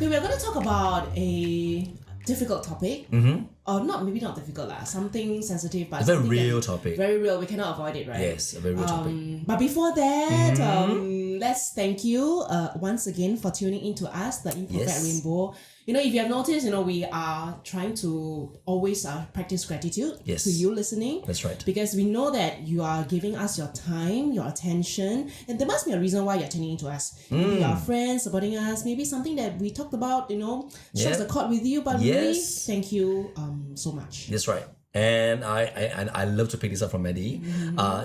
Okay, we're going to talk about a difficult topic. Or maybe not difficult, something sensitive, but a very real topic. Very real. We cannot avoid it, right? Yes, a very real topic. But before that, let's thank you once again for tuning in to us, the Imperfect Rainbow. If you have noticed, we are trying to always practice gratitude to you listening. That's right. Because we know that you are giving us your time, your attention, and there must be a reason why you're tuning in to us. Maybe your friends supporting us, maybe something that we talked about, strikes a chord with you, but really, thank you so much. That's right. And I love to pick this up from Maddy.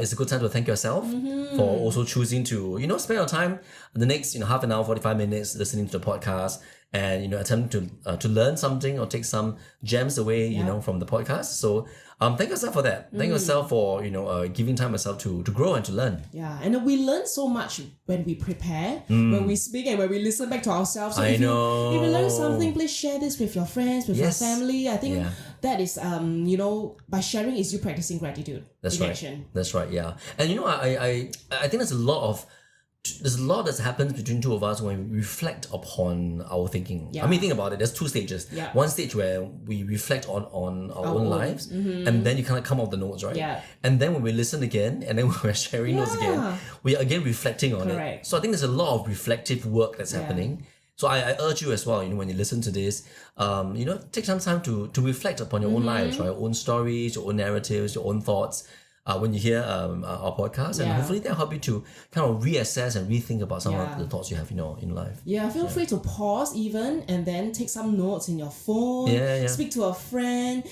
It's a good time to thank yourself for also choosing to, spend your time the next, half an hour, 45 minutes listening to the podcast and, attempting to learn something or take some gems away, from the podcast. So thank yourself for that. Thank yourself for, giving time yourself to grow and to learn. Yeah, and we learn so much when we prepare, when we speak and when we listen back to ourselves. So if you learn something, please share this with your friends, with your family. I think that is, by sharing is you practicing gratitude. That's right. Action. That's right, yeah. And I think there's a lot that happens between two of us when we reflect upon our thinking. Yeah. I mean, think about it. There's two stages. Yeah. One stage where we reflect on our own lives, and then you kind of come off the notes, right? Yeah. And then when we listen again, and then when we're sharing notes again, we are again reflecting on it. So I think there's a lot of reflective work that's happening. So I urge you as well, when you listen to this, take some time to reflect upon your own lives, right? Your own stories, your own narratives, your own thoughts. When you hear our podcast, and hopefully they'll help you to kind of reassess and rethink about some of the thoughts you have in life. Yeah, feel free to pause even and then take some notes in your phone. Speak to a friend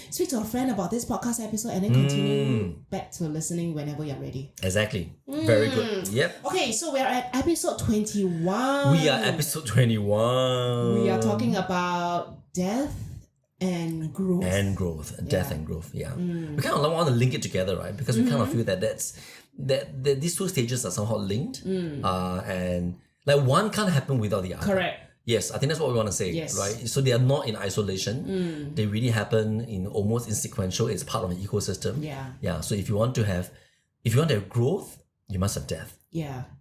about this podcast episode, and then continue back to listening whenever you're ready. Exactly. Very good. Yep. Okay, so we're at episode 21. We are episode 21. We are talking about death and growth. Death and growth. We kind of want to link it together, right? Because we kind of feel that these two stages are somehow linked, and like one can't happen without the other. Correct. Yes, I think that's what we want to say, right? So they are not in isolation. They really happen almost in sequential. It's part of an ecosystem. Yeah. So if you want to have growth, you must have death.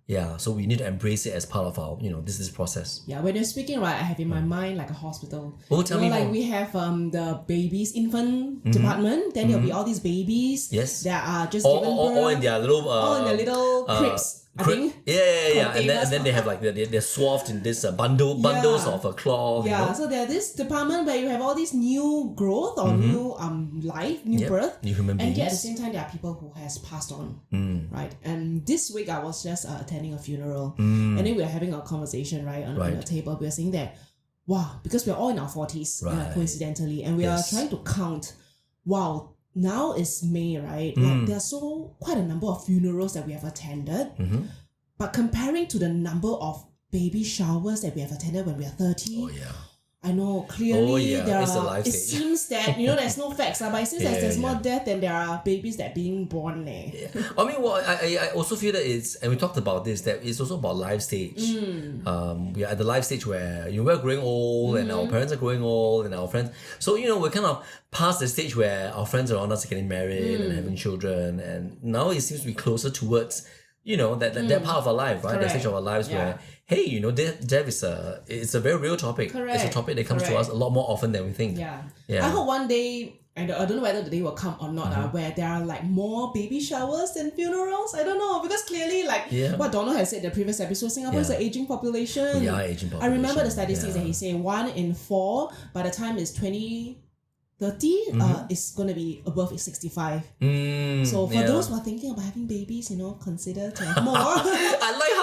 Yeah, so we need to embrace it as part of our, this process. Yeah, when you're speaking, right, I have in my mind like a hospital. Oh, tell me more. We have the infant department. Then there'll be all these babies. Yes. That are just given birth. All in their little cribs. I think. Yeah. And then they have like they're swathed in this bundles of cloth. Yeah. So there's this department where you have all this new growth or new life, new birth, new human beings. And yet at the same time there are people who has passed on, right? And this week I was just attending a funeral, and then we were having a conversation on a table. We were saying that, wow, because we're all in our 40s, coincidentally, and we are trying to count. Wow. Now is May, right? Like there's quite a number of funerals that we have attended. But comparing to the number of baby showers that we have attended when we are 30, I know clearly it seems that there's no facts, but it seems that there's more death than there are babies that are being born. I mean, I also feel that and we talked about this, that it's also about life stage. We are at the life stage where we're growing old and our parents are growing old and our friends. So we're kind of past the stage where our friends around us are getting married and having children, and now it seems to be closer towards that part of our life, right? That stage of our lives where, hey, death is a very real topic. It's a topic that comes to us a lot more often than we think. Yeah. I hope one day, I don't know whether the day will come or not, where there are like more baby showers than funerals. I don't know, because clearly, what Donald has said in the previous episode, Singapore is an aging population. We are aging population. I remember the statistics that he said 1 in 4 by the time it's 2030 is going to be above 65. So for those who are thinking about having babies, consider to have more. I like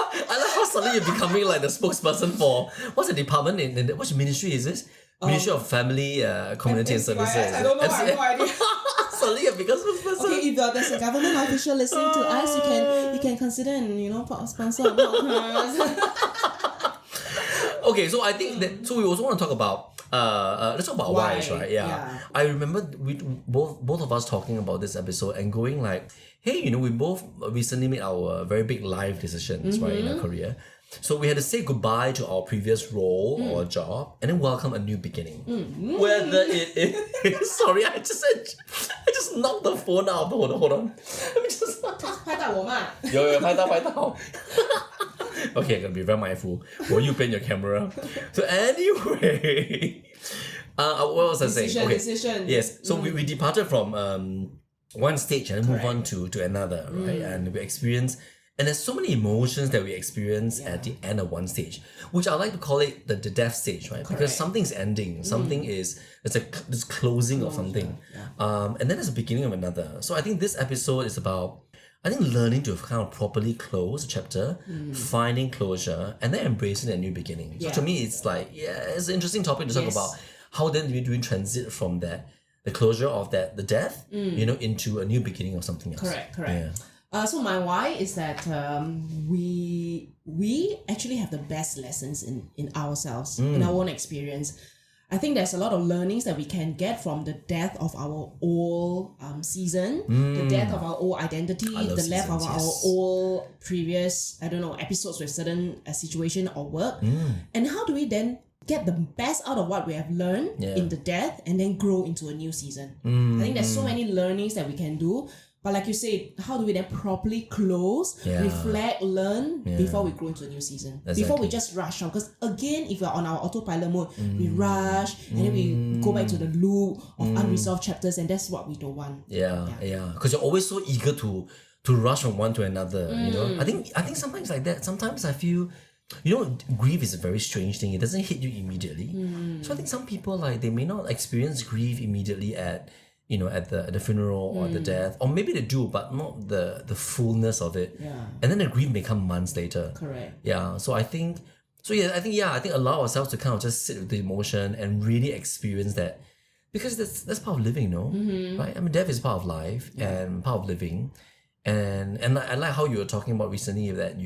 how suddenly you're becoming like the spokesperson for what's the department in which ministry is this? Ministry of Family, Community and Services. I don't know. I have no idea. Suddenly you become spokesperson. Okay, if there's a government official listening to us, you can consider and sponsor a podcast. Okay, so I think that we also want to talk about let's talk about whys, right? Yeah. I remember we both of us talking about this episode and going like, hey, we both recently made our very big life decisions, right, in our career. So we had to say goodbye to our previous role or job and then welcome a new beginning. Whether it is sorry, I just knocked the phone out. Hold on. Let me just 拍到我嘛？有拍到。Okay, I'm gonna be very mindful. Will you bend your camera? So anyway, what was I saying? Okay. Decision. Yes. So we departed from one stage and move on to another, right? And we experience, and there's so many emotions that we experience at the end of one stage, which I like to call it the death stage, right? Because something's ending, something is this closing of something, and then there's a beginning of another. So I think this episode is about, I think, learning to kind of properly close a chapter, finding closure, and then embracing a new beginning. So to me, it's like, it's an interesting topic to talk about. How then do we transit from that, the closure of that, the death, into a new beginning of something else? Correct. Yeah. So my why is that we actually have the best lessons in ourselves, in our own experience. I think there's a lot of learnings that we can get from the death of our old season, the death of our old identity, the death of our old previous, episodes with certain situation or work. And how do we then get the best out of what we have learned in the death and then grow into a new season? I think there's so many learnings that we can do. But like you said, how do we then properly close, reflect, learn before we grow into a new season? Exactly. Before we just rush out. Because again, if we're on our autopilot mode, we rush and then we go back to the loop of unresolved chapters, and that's what we don't want. Yeah. Because you're always so eager to rush from one to another. I think sometimes like that. Sometimes I feel, grief is a very strange thing. It doesn't hit you immediately. So I think some people, like, they may not experience grief immediately at the funeral or the death, or maybe they do, but not the fullness of it. And then the grief may come months later. Correct. Yeah. So I think allow ourselves to kind of just sit with the emotion and really experience that, because that's part of living, right? I mean, death is part of life and part of living, and I like how you were talking about recently that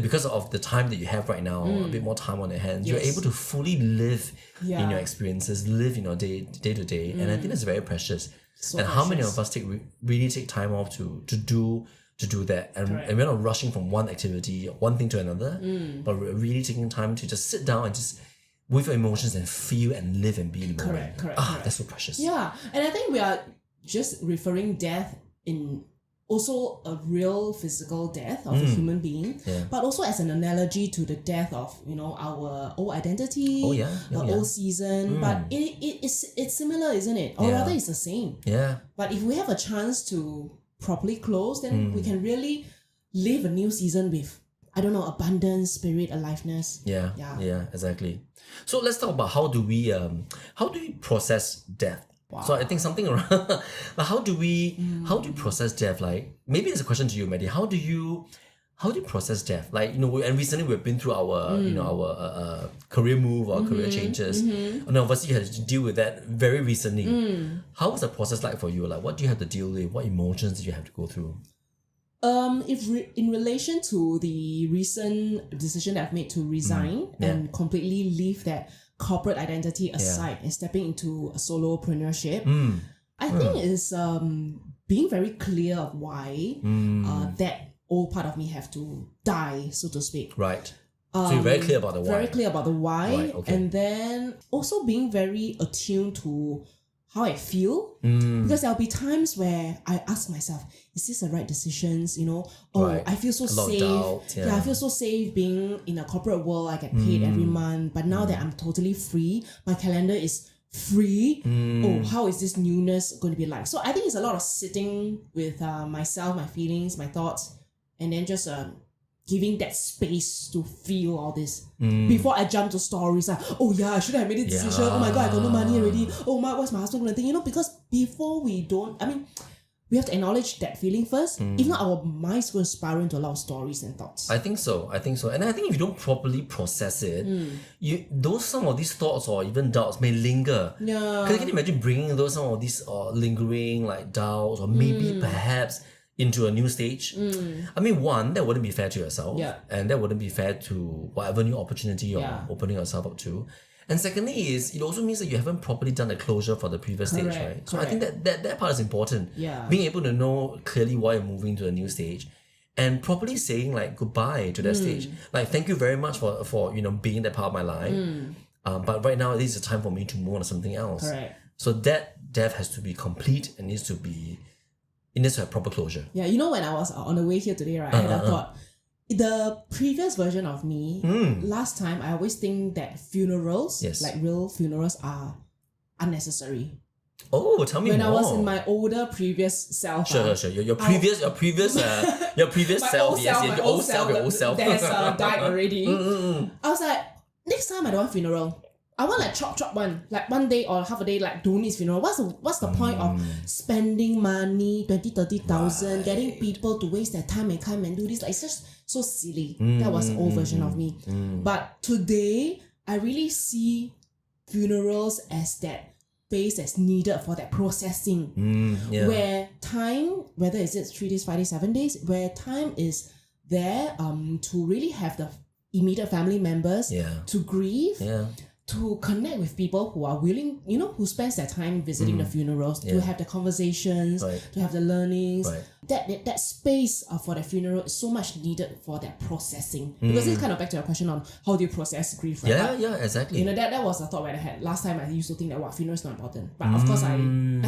because of the time that you have right now, a bit more time on your hands, you're able to fully live in your experiences, live day to day, and I think that's very precious. How many of us really take time off to do that, and we're not rushing from one activity, one thing to another, but we're really taking time to just sit down and just with your emotions and feel and live and be in the moment. Correct. That's so precious. Yeah, and I think we are just referring death in also a real physical death of a human being, but also as an analogy to the death of our old identity, old season. But it's similar, isn't it? Or rather, it's the same. Yeah. But if we have a chance to properly close, then we can really live a new season with, abundance, spirit, aliveness. Yeah, exactly. So let's talk about how do we process death. Wow. So I think something around like how do we process death? Like, maybe it's a question to you, Maddy. How do you process death? Like, and recently we've been through our our career move or career changes, and obviously you had to deal with that very recently. How was the process like for you? Like, what do you have to deal with? What emotions did you have to go through? In relation to the recent decision that I've made to resign and completely leave that corporate identity aside and stepping into a solopreneurship, I think it's being very clear of why that old part of me have to die, so to speak. Right. So you're very clear about the why. Very clear about the why. Right, okay. And then also being very attuned to how I feel, because there'll be times where I ask myself, is this the right decisions? I feel so safe. Doubt, I feel so safe being in a corporate world. I get paid every month, but now that I'm totally free, my calendar is free. How is this newness going to be like? So I think it's a lot of sitting with myself, my feelings, my thoughts, and then just giving that space to feel all this before I jump to stories like, I should have made a decision. Oh my god, I got no money already. What's my husband gonna think? Because before we have to acknowledge that feeling first. If not, our minds going to spiral into a lot of stories and thoughts. I think so. And I think if you don't properly process it, some of these thoughts or even doubts may linger. Yeah. Can you imagine bringing some of these lingering like doubts or maybe perhaps into a new stage? I mean, one, that wouldn't be fair to yourself, and that wouldn't be fair to whatever new opportunity you're opening yourself up to. And secondly, it also means that you haven't properly done the closure for the previous stage, right? So I think that part is important. Yeah. Being able to know clearly why you're moving to a new stage, and properly saying like goodbye to that stage. Like, thank you very much for being that part of my life. But right now, this is a time for me to move on to something else. Correct. So that death has to be complete and it needs to have proper closure. Yeah, when I was on the way here today, right, I had a thought, the previous version of me, last time I always think that funerals, like real funerals, are unnecessary. Oh, tell me when more. I was in my older previous self. Sure. Your previous self. Yes, your old self. That has died already. I was like, next time I don't want funeral. I want like chop one, like 1 day or half a day, like don't need funeral. What's the point of spending money, 20,000-30,000, getting people to waste their time and come and do this? Like, it's just so silly. That was the old version of me. But today, I really see funerals as that space that's needed for that processing. Where time, whether it's 3 days, 5 days, 7 days, where time is there to really have the immediate family members to grieve, to connect with people who are willing, who spends their time visiting the funerals, to have the conversations, to have the learnings. That space for the funeral is so much needed for that processing. Because it's kind of back to your question on how do you process grief, right? Yeah, exactly. That was a thought that I had. Last time I used to think that, funeral is not important. But of course, I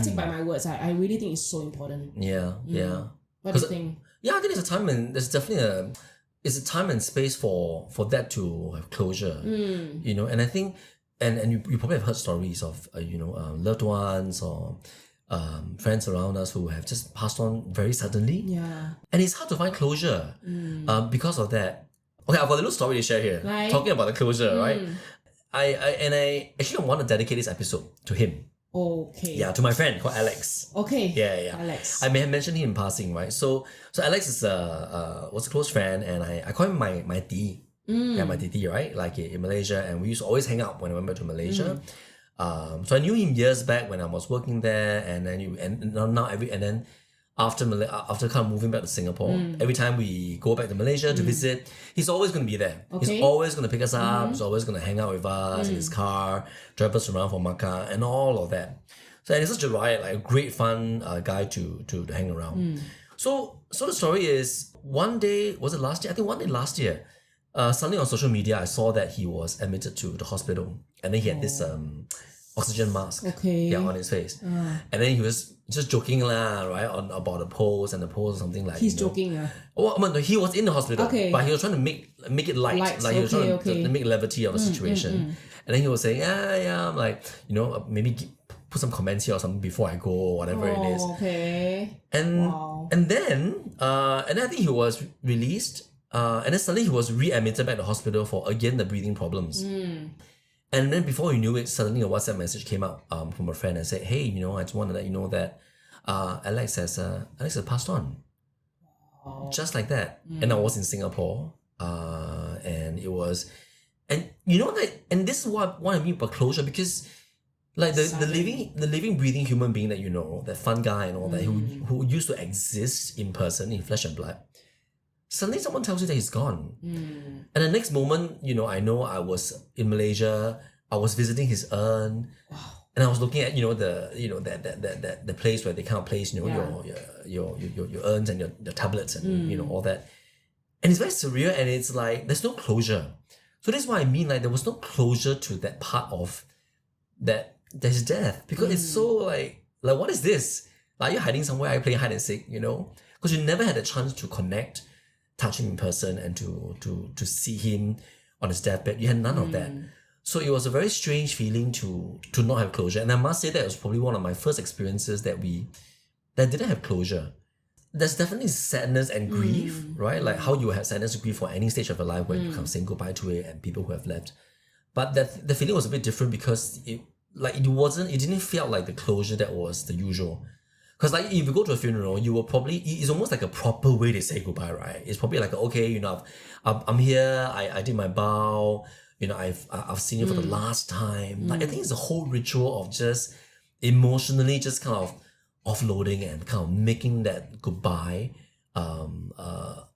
take by my words. I really think it's so important. Yeah. What do you think? Yeah, I think there's definitely it's a time and space for that to have closure, and I think, and you probably have heard stories of, loved ones or friends around us who have just passed on very suddenly. Yeah. And it's hard to find closure because of that. Okay, I've got a little story to share here. Right. Talking about the closure, right? I actually want to dedicate this episode to him. Okay. Yeah, to my friend called Alex. Okay. Yeah. Alex. I may have mentioned him in passing, right? So Alex is was a close friend, and I call him my D. Yeah, my DD, right? Like in Malaysia, and we used to always hang out when I went back to Malaysia. So I knew him years back when I was working there, and then after kind of moving back to Singapore, every time we go back to Malaysia to visit, he's always going to be there. Okay. He's always going to pick us up. He's always going to hang out with us in his car, drive us around for makan and all of that. So, and he's such a riot, like a great fun guy to hang around. So the story is, one day, was it last year? I think one day last year, suddenly on social media, I saw that he was admitted to the hospital, and then he had this oxygen mask on his face. And then he was just joking right, about the pose, and the pose or something like. He's joking. Well, no, he was in the hospital, but he was trying to make it light. Like he was trying to make levity of the situation. And then he was saying, I'm like, maybe put some comments here or something before I go, or whatever it is. Okay. And then I think he was released. And then suddenly he was readmitted back to the hospital for, again, the breathing problems. And then before you knew it, suddenly a WhatsApp message came out from a friend and said, hey, I just want to let you know that Alex has passed on. Just like that. And I was in Singapore. And it was... And and this is what I mean by closure, because like the living, breathing human being that that fun guy and all that, who used to exist in person, in flesh and blood, suddenly someone tells you that he's gone. And the next moment, I know I was in Malaysia, I was visiting his urn, and I was looking at, the place where they kind of place, your urns and your tablets and, all that. And it's very surreal, and it's like, there's no closure. So that's what I mean, like, there was no closure to that part of that, there's death, because it's so like what is this? Like, you're hiding somewhere, I play hide and seek, because you never had a chance to connect, touch him in person, and to see him on his deathbed. You had none of that. So it was a very strange feeling to not have closure. And I must say that was probably one of my first experiences that didn't have closure. There's definitely sadness and grief, right? Like how you have sadness and grief for any stage of your life when you come saying goodbye to it and people who have left. But the feeling was a bit different, because it didn't feel like the closure that was the usual. Because like if you go to a funeral, you will probably, it's almost like a proper way to say goodbye, right? It's probably like, okay, I'm here, I did my bow, I've seen you for the last time. Like, I think it's a whole ritual of just emotionally just kind of offloading and kind of making that goodbye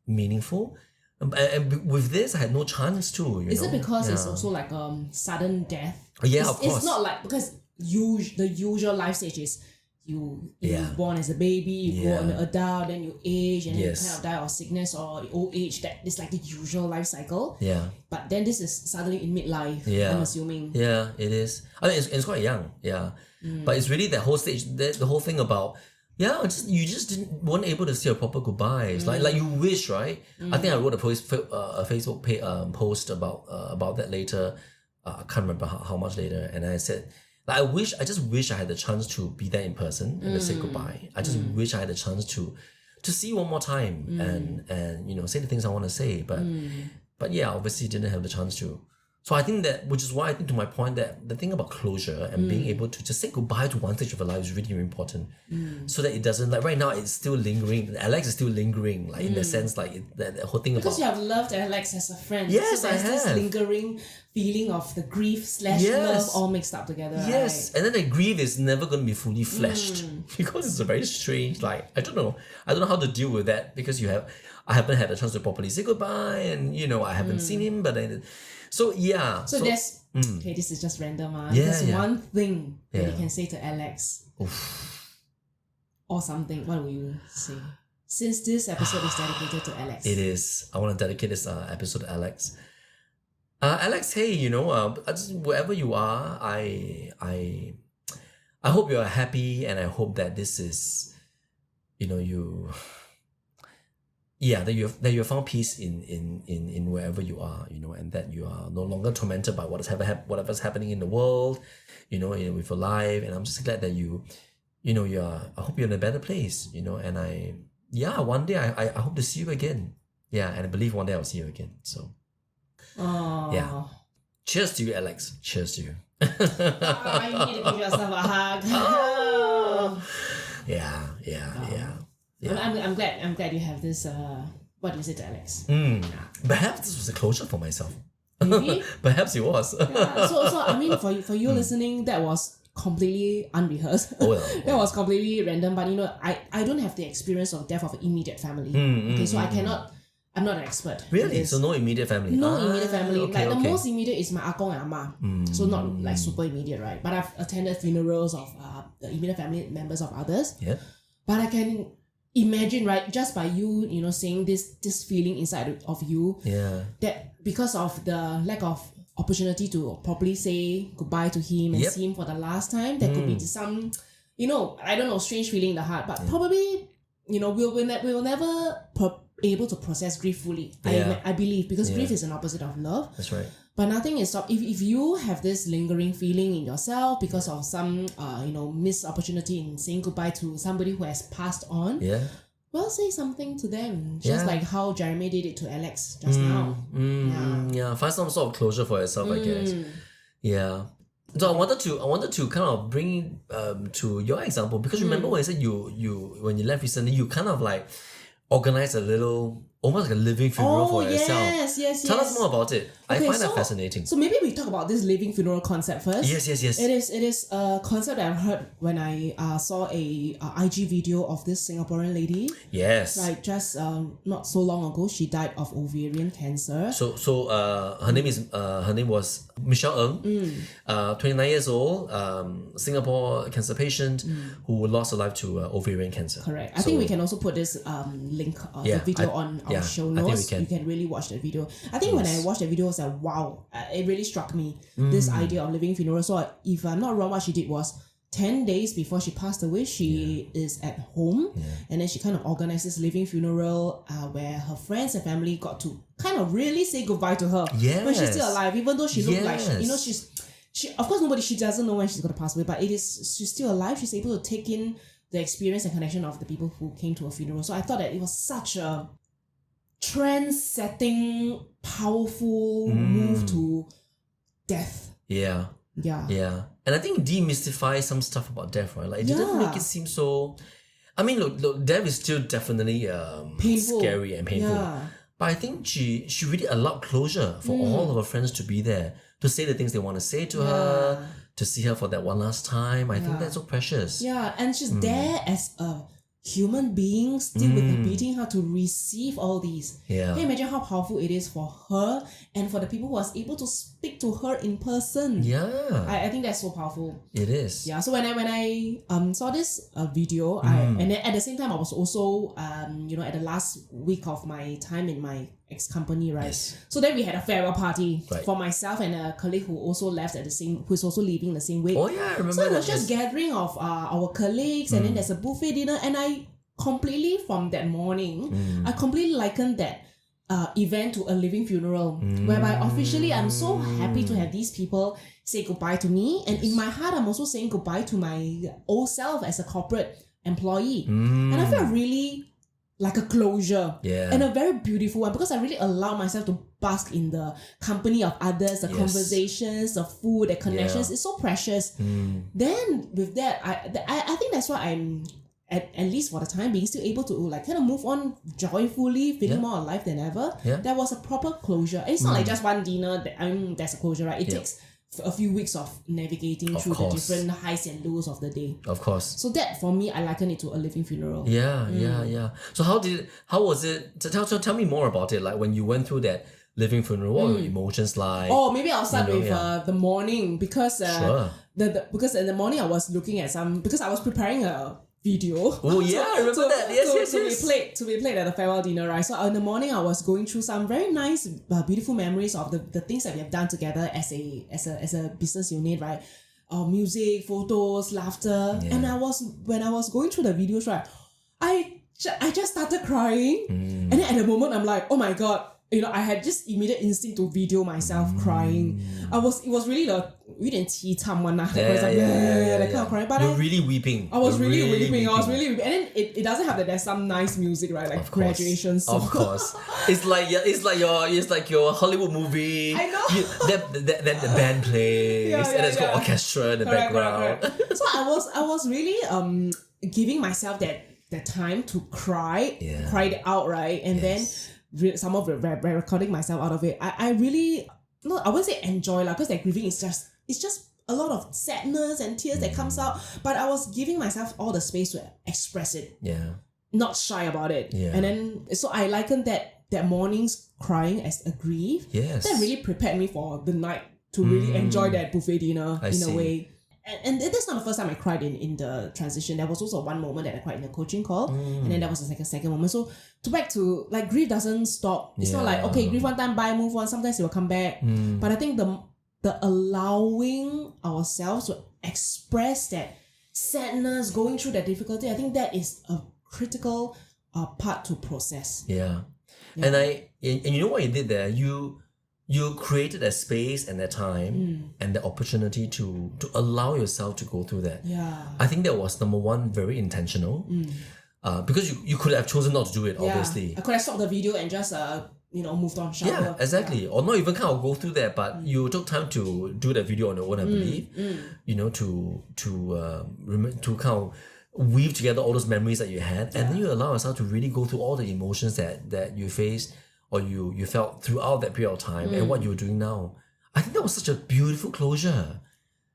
meaniful. And with this, I had no chance to, Is it because it's also like sudden death? Yeah, of course. It's not like, because the usual life stage is you born as a baby, you grow an adult, then you age, and then you kind of die of sickness or old age. That is like the usual life cycle. Yeah. But then this is suddenly in midlife, I'm assuming. Yeah, it is. I mean, it's quite young, yeah. But it's really that whole stage, the whole thing about, Yeah, you just weren't able to say a proper goodbye. It's like you wish, right? I think I wrote a Facebook post about that later. I can't remember how much later, and I said, like, I just wish I had the chance to be there in person and to say goodbye. I just wish I had the chance to see you one more time and say the things I want to say, but yeah, obviously didn't have the chance to. So I think that, which is why I think, to my point, that the thing about closure and being able to just say goodbye to one stage of your life is really, really important. So that it doesn't, like right now, it's still lingering. Alex is still lingering, like in the sense, like that whole thing because about. you have loved Alex as a friend. Yes, so there's this lingering feeling of the grief / love all mixed up together. Yes, right? and then the grief is never going to be fully fleshed because it's a very strange, like, I don't know how to deal with that, because I haven't had a chance to properly say goodbye, and I haven't seen him, but then. So yeah. So there's okay, this is just random. Yeah, there's one thing that you can say to Alex. Oof. Or something. What will you say? Since this episode is dedicated to Alex. It is. I want to dedicate this episode to Alex. Alex, hey, just wherever you are, I hope you are happy, and I hope that this is, that you have found peace in wherever you are, and that you are no longer tormented by whatever's happening in the world, with your life. And I'm just glad that I hope you're in a better place, and one day I hope to see you again. Yeah, and I believe one day I'll see you again. So yeah. Cheers to you, Alex. Cheers to you. You need to give yourself a hug. Yeah. I'm glad you have this. What do you say to Alex? Perhaps this was a closure for myself. Maybe. Perhaps it was. Yeah. So I mean, for you listening, that was completely unrehearsed. That was completely random. But I don't have the experience of death of an immediate family. Okay, so I'm not an expert. Really? So no immediate family? No immediate family. Okay, the most immediate is my akong and ama. So not like super immediate, right? But I've attended funerals of the immediate family members of others. Yeah. But I can imagine, right, just by you, saying this feeling inside of you, that because of the lack of opportunity to properly say goodbye to him and see him for the last time, there could be some, I don't know, strange feeling in the heart. But probably, we will never able to process grief fully. I believe, because grief is an opposite of love. That's right. But nothing is stopped. If you have this lingering feeling in yourself because of some missed opportunity in saying goodbye to somebody who has passed on, well, say something to them. Just like how Jeremy did it to Alex just now. Find some sort of closure for yourself, I guess. Yeah. So I wanted to kind of bring to your example, because remember when I said you when you left recently, you kind of like organized a little, almost like a living funeral for yourself. Yes. Tell us more about it. I find that fascinating. So maybe we talk about this living funeral concept first. Yes. It is a concept that I heard when I saw a IG video of this Singaporean lady. Yes. Like just not so long ago, she died of ovarian cancer. So her name was Michelle Ng, 29 years old, Singapore cancer patient who lost her life to ovarian cancer. Correct. I think we can also put this link of the video on our show notes. You can really watch that video. I think when I watched the video, I was like, wow, it really struck me, this idea of living funeral. So if I'm not wrong, what she did was 10 days before she passed away, she is at home, and then she kind of organized this living funeral where her friends and family got to kind of really say goodbye to her when she's still alive, even though she looked like she of course she doesn't know when she's going to pass away, but she's still alive. She's able to take in the experience and connection of the people who came to her funeral. So I thought that it was such a trend-setting, powerful move to death. Yeah. And I think it demystifies some stuff about death, right? Like it didn't make it seem so. I mean, look, death is still definitely painful, scary and painful. But I think she really allowed closure for all of her friends to be there, to say the things they want to say to her, to see her for that one last time. I think that's so precious. Yeah, and she's there as a human being, still with her beating heart, to receive all these. Can you imagine how powerful it is for her and for the people who was able to speak to her in person? I think that's so powerful. It is. Yeah. So when I saw this video, and then at the same time I was also at the last week of my time in my ex-company, right? Yes. So then we had a farewell party Right. for myself and a colleague who also left who is also leaving the same week. Oh yeah, I remember So it was that. just gathering of our colleagues, and then there's a buffet dinner, and I completely from that morning, I completely likened that event to a living funeral, whereby officially I'm so happy to have these people say goodbye to me, and in my heart I'm also saying goodbye to my old self as a corporate employee, and I felt really like a closure, and a very beautiful one, because I really allow myself to bask in the company of others, the conversations, the food, the connections. It's so precious. Then with that, I think that's why I'm at least for the time being still able to like kind of move on joyfully, feeling more alive than ever. There was a proper closure. And it's not like just one dinner that that's a closure, right? It takes a few weeks of navigating through the different highs and lows of the day. Of course. So that for me, I liken it to a living funeral. Yeah. So how was it? Tell me more about it. Like when you went through that living funeral, what were your emotions like? Oh, maybe I'll start with the morning, because because in the morning I was looking at because I was preparing a video. Oh yeah, I remember that. Yes. To be played at the farewell dinner, right? So in the morning I was going through some very nice, beautiful memories of the things that we have done together as a business unit, right? Music, photos, laughter, and when I was going through the videos, right, I just started crying, and then at the moment I'm like, oh my god. I had just immediate instinct to video myself crying. It was really that kind of crying. But You're really weeping. I was really weeping. And then it doesn't have that there's some nice music, right? Like graduation song. Of course. It's like your Hollywood movie. I know. Then the band plays, and there's got orchestra in the background. Correct. So I was really giving myself that time to cry it out, right? And then some of the recording myself out of it. I really, no, I wouldn't say enjoy because that grieving is just a lot of sadness and tears that comes out. But I was giving myself all the space to express it. Yeah. Not shy about it. Yeah. And then so I likened that morning's crying as a grief. Yes. That really prepared me for the night to really enjoy that buffet dinner a way. And that's not the first time I cried in the transition. There was also one moment that I cried in the coaching call, and then there was a second moment. So back to like grief doesn't stop. It's not like okay, grief one time, bye, move on. Sometimes it will come back. But I think the allowing ourselves to express that sadness, going through that difficulty, I think that is a critical part to process. Yeah. And you know what you did there? You created a space and a time and the opportunity to allow yourself to go through that. Yeah. I think that was number one, very intentional. Because you could have chosen not to do it, obviously. I could have stopped the video and just moved on, shower. Yeah, exactly. Or not even kind of go through that, but you took time to do the video on your own, I believe. To kind of weave together all those memories that you had, and then you allow yourself to really go through all the emotions that you faced or you felt throughout that period of time and what you're doing now. I think that was such a beautiful closure.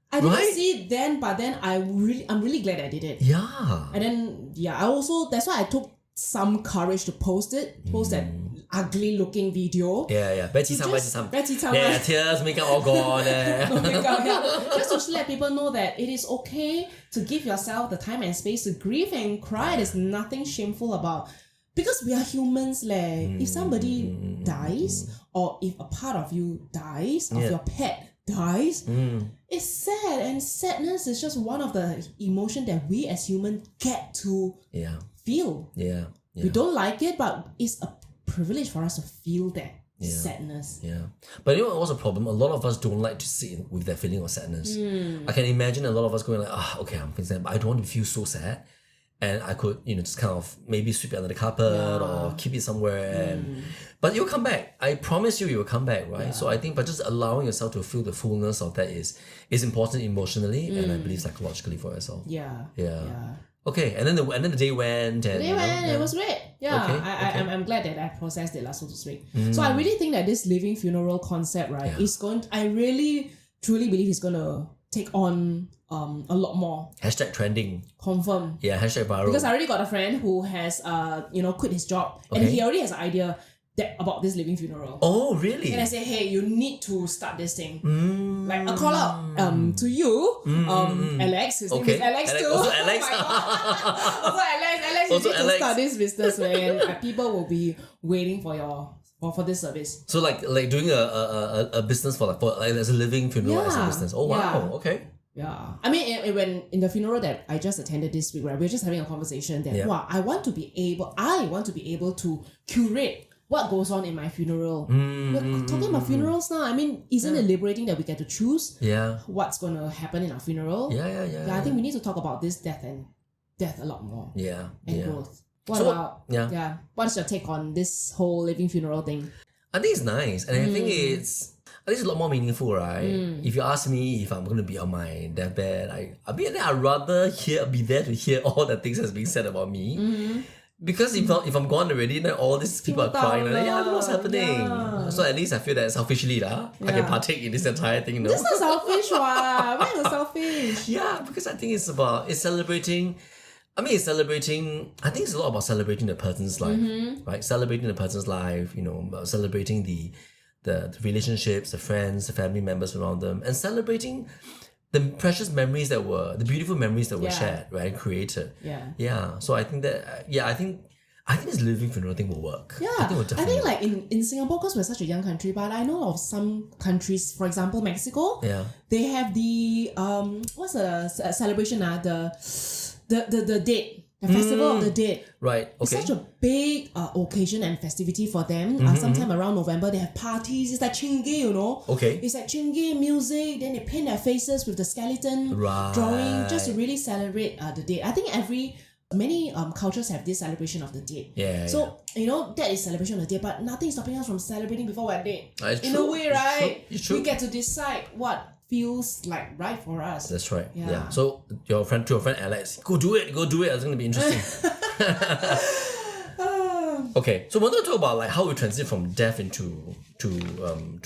I didn't see it then, but then I'm really glad I did it. Yeah. And then that's why I took some courage to post that ugly looking video. Yeah. Betty Tam. Yeah, tears, makeup all gone. Just to let people know that it is okay to give yourself the time and space to grieve and cry. There's nothing shameful about. Because we are humans, if somebody dies or if a part of you dies, of your pet dies, it's sad, and sadness is just one of the emotions that we as humans get to feel. Yeah. We don't like it, but it's a privilege for us to feel that sadness. Yeah. But you know what's the problem? A lot of us don't like to sit with that feeling of sadness. I can imagine a lot of us going like, okay, I'm feeling sad, but I don't want to feel so sad. And I could, just kind of maybe sweep it under the carpet or keep it somewhere. But you'll come back. I promise you will come back, right? Yeah. So I think, but just allowing yourself to feel the fullness of that is important emotionally and I believe psychologically for yourself. Yeah. Okay, and then the day went. And it was great. Yeah, okay. I'm glad that I processed it, so to speak. So I really think that this living funeral concept, right, is I really truly believe it's going to take on a lot more. # trending. Confirm. Yeah, # viral. Because I already got a friend who has quit his job and he already has an idea about this living funeral. Oh, really? And I say, hey, you need to start this thing. Like a call out to you, Alex. His name is Alex too. Also Alex. Also Alex. You need to start this business, man. People will be waiting for your for this service. So like doing a business for as a living funeral as a business. Oh wow, okay. Yeah, I mean, when in the funeral that I just attended this week, right, we're just having a conversation that wow, I want to be able to curate what goes on in my funeral. We're talking about funerals now. I mean, isn't it liberating that we get to choose what's going to happen in our funeral? Yeah. I think we need to talk about this death a lot more. Yeah, and growth. What's your take on this whole living funeral thing? I think it's nice, and I think it's a lot more meaningful, right? If you ask me if I'm going to be on my deathbed, I'd rather be there to hear all the things that's being said about me. Because if I'm gone already, then all these people are crying. I don't know what's happening. Yeah. So at least I feel that selfishly, I can partake in this entire thing. This is selfish, why? Why is it selfish? Yeah, because I think it's celebrating. I think it's a lot about celebrating the person's life, right? Celebrating the person's life, celebrating the relationships, the friends, the family members around them, and celebrating the precious memories the beautiful memories that were shared, right, and created. Yeah. So I think that, I think this living funeral thing will work. Yeah. I think like in Singapore, because we're such a young country, but I know of some countries, for example, Mexico, they have the, what's the celebration, the date. The Festival of the Dead. Right, okay. It's such a big occasion and festivity for them. Sometime around November, they have parties. It's like Chingay, Okay. It's like Chingay music. Then they paint their faces with the skeleton drawing just to really celebrate the dead. I think many cultures have this celebration of the dead. Yeah. So, that is celebration of the dead, but nothing is stopping us from celebrating before we're dead. It's in true. a way, right? It's true. We get to decide what feels like right for us. That's right. Yeah. So to your friend Alex, go do it. It's going to be interesting. Okay. So we're going to talk about like how we transition from death into to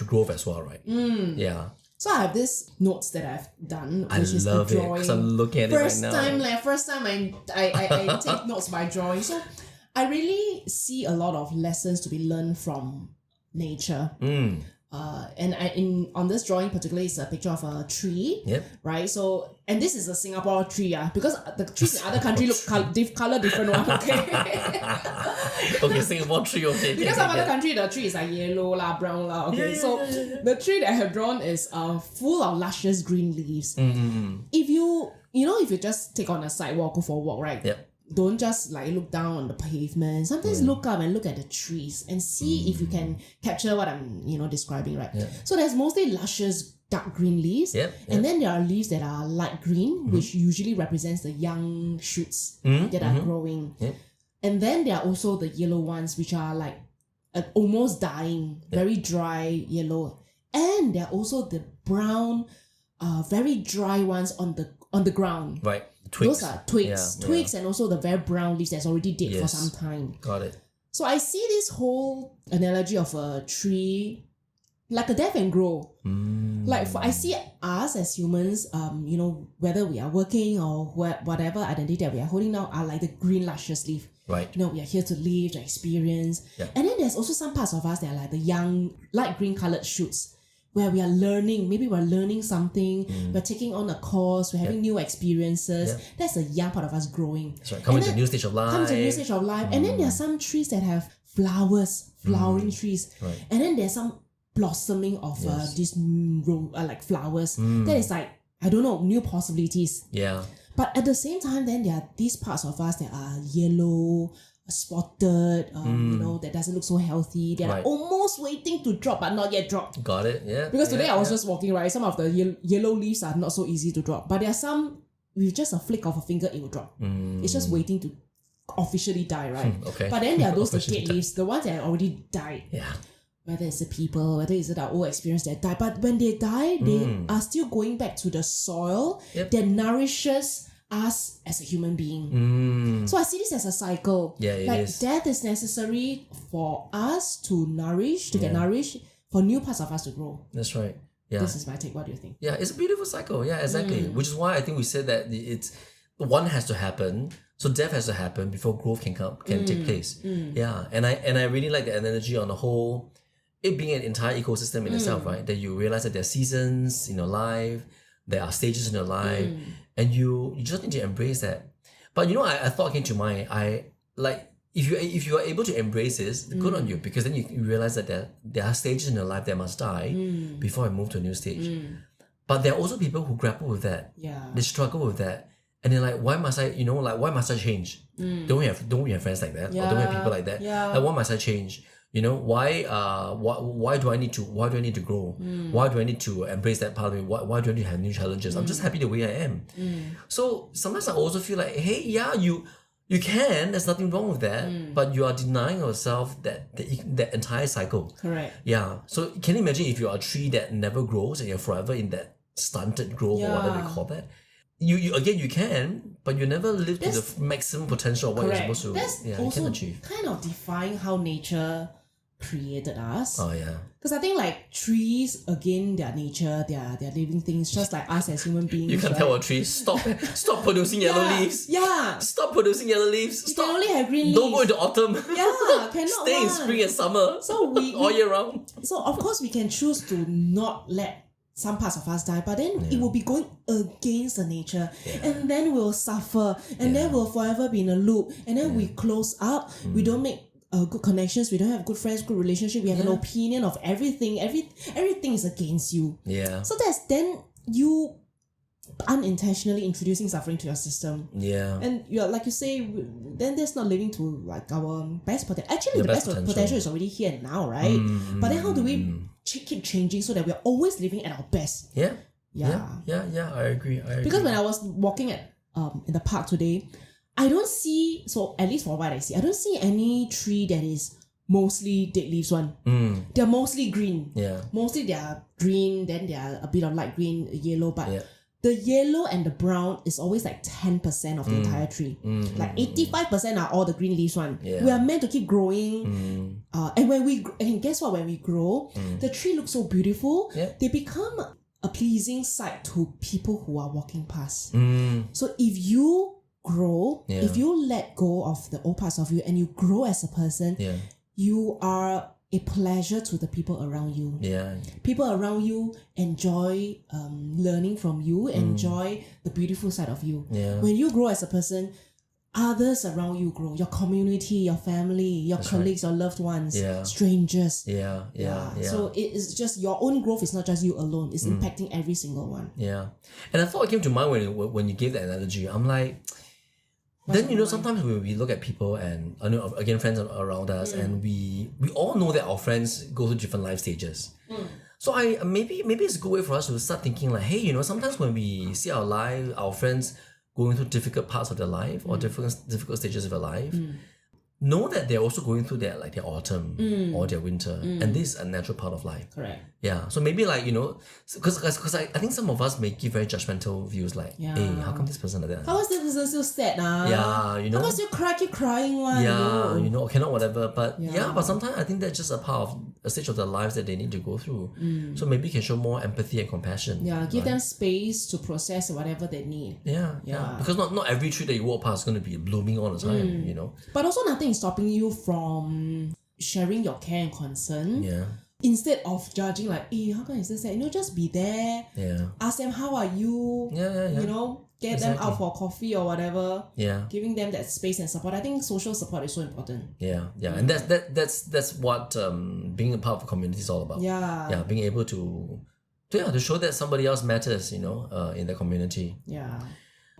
growth as well, right? Yeah. So I have this notes that I've done, which is the love it drawing. because I'm looking at it right now. First time I take notes by drawing. So I really see a lot of lessons to be learned from nature. And on this drawing particularly is a picture of a tree, right? So, and this is a Singapore tree, because the trees in other countries look color different one, okay? Okay, Singapore tree, okay. Because some other country the tree is like yellow brown okay. The tree that I have drawn is full of luscious green leaves. If you just take on a sidewalk, go for a walk, right? Don't just like look down on the pavement. Sometimes look up and look at the trees and see if you can capture what I'm describing, right? So there's mostly luscious dark green leaves, and then there are leaves that are light green, which usually represents the young shoots that are growing. And then there are also the yellow ones, which are like almost dying, very dry yellow. And there are also the brown, very dry ones on the ground. Right. Twigs. Those are twigs, and also the very brown leaves that's already dead for some time. Got it. So I see this whole analogy of a tree like a death and grow. I see us as humans, whether we are working or whatever identity that we are holding now, are like the green luscious leaf. Right. We are here to live, to experience. And then there's also some parts of us that are like the young, light green colored shoots, where we are learning. Maybe we're learning something, we're taking on a course, we're having new experiences. That's a young part of us growing. That's right. Coming to a new stage of life. And then there are some trees that have flowering trees. Right. And then there's some blossoming of these like flowers. That is like, I don't know, new possibilities. Yeah. But at the same time, then there are these parts of us that are yellow, spotted, that doesn't look so healthy. They're like almost waiting to drop, but not yet drop. Got it, yeah. Because today I was just walking, right? Some of the yellow leaves are not so easy to drop. But there are some, with just a flick of a finger, it will drop. It's just waiting to officially die, right? Okay. But then there are those dead leaves, the ones that have already died. Yeah. Whether it's the people, whether it's our old experience that die. But when they die, they are still going back to the soil that nourishes us as a human being. So I see this as a cycle. Death is necessary for us to nourish, to get nourished, for new parts of us to grow. That's right. Yeah. This is my take. What do you think? Yeah, it's a beautiful cycle. Yeah, exactly. Which is why I think we said that it's one has to happen. So death has to happen before growth can take place. Yeah. And I really like the analogy on the whole, it being an entire ecosystem in itself, right? That you realize that there are seasons in your life, there are stages in your life, and you just need to embrace that. But a thought came to mind. if you are able to embrace this, good on you, because then you realize that there are stages in your life that must die before I move to a new stage. But there are also people who grapple with that. Yeah. They struggle with that. And they're like, why must I, why must I change? Don't we have friends like that? Yeah. Or don't we have people like that? Yeah. Like, why must I change? Why do I need to grow? Why do I need to embrace that part of me? Why do I need to have new challenges? I'm just happy the way I am. So sometimes I also feel like, hey, yeah, you can, there's nothing wrong with that, but you are denying yourself that entire cycle. Correct. Yeah. So can you imagine if you're a tree that never grows and you're forever in that stunted growth or whatever we call that? You can, but you never live to the maximum potential of what you're supposed to. That's also kind of defying how nature created us. Oh yeah. Because I think like trees, again, their nature, they're living things just like us as human beings. You can tell a tree, stop producing yellow leaves. Yeah. Stop producing yellow leaves. You Stop. can only have green leaves. Don't go into autumn. Yeah, cannot. Stay in spring and summer. So all year round. So of course we can choose to not let some parts of us die, but then it will be going against the nature, and then we'll suffer, and then we'll forever be in a loop, and then we close up. We don't make good connections. We don't have good friends, good relationship. We have an opinion of everything. Everything is against you. Yeah. So that's then you unintentionally introducing suffering to your system. Yeah. And you're like you say, then that's not living to like our best potential. Actually, the best potential is already here and now, right? But then how do we keep changing so that we're always living at our best? Yeah. Yeah. I agree. Because when I was walking at in the park today, I don't see, so at least for what I see, I don't see any tree that is mostly dead leaves one. They're mostly green. Yeah. Mostly they are green, then they are a bit of light green, yellow, but the yellow and the brown is always like 10% of the entire tree. Like 85% are all the green leaves one. Yeah. We are meant to keep growing. And guess what? When we grow, the tree looks so beautiful. Yeah. They become a pleasing sight to people who are walking past. So if you grow, if you let go of the old parts of you and you grow as a person, you are a pleasure to the people around you. Yeah. People around you enjoy learning from you, enjoy the beautiful side of you. Yeah. When you grow as a person, others around you grow. Your community, your family, your colleagues, your loved ones, strangers. Yeah. So it is just your own growth is not just you alone. It's impacting every single one. Yeah. And I thought it came to mind when you gave that analogy. I'm like, then sometimes when we look at people and again friends around us, and we all know that our friends go through different life stages. So maybe it's a good way for us to start thinking like, hey, sometimes when we see our friends going through difficult parts of their life or difficult stages of their life, know that they're also going through their autumn or their winter, and this is a natural part of life. Correct. Yeah. So maybe because I think some of us may give very judgmental views like, hey, how come this person like that? How is this person so sad? Yeah, How come you keep crying one? Yeah, cannot whatever. But but sometimes I think that's just a part of a stage of their lives that they need to go through. So maybe you can show more empathy and compassion. Yeah, give them space to process whatever they need. Yeah. Because not every tree that you walk past is going to be blooming all the time, But also nothing is stopping you from sharing your care and concern. Yeah. Instead of judging like, how come is this sad? Just be there. Yeah. Ask them, how are you? Yeah. Get them out for coffee or whatever. Yeah. Giving them that space and support. I think social support is so important. Yeah. And that's what being a part of a community is all about. Yeah. Being able to show that somebody else matters, in the community. Yeah.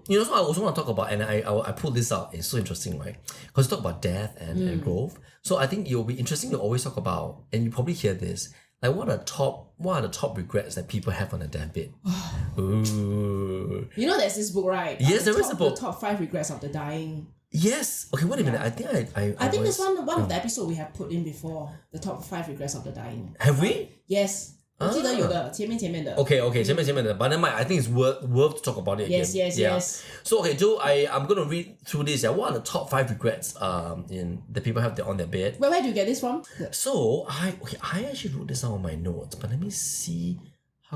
So I also want to talk about, and I pulled this out, it's so interesting, right? Because we talk about death and growth. So I think it will be interesting to always talk about, and you probably hear this, like what are the top regrets that people have on a deathbed? Ooh. There's this book, right? Yes, there is a book. The top 5 regrets of the dying. Yes. Okay, wait a minute. I think I think this one of the episodes we have put in before, the top 5 regrets of the dying. Have we? Yes. 我记得有的前面的 Okay, 前面的 but then I think it's worth to talk about it again. Yes. So okay, Joe, I'm going to read through this. What are the top 5 regrets that people have on their bed? Where do you get this from? So I actually wrote this down on my notes, but let me see.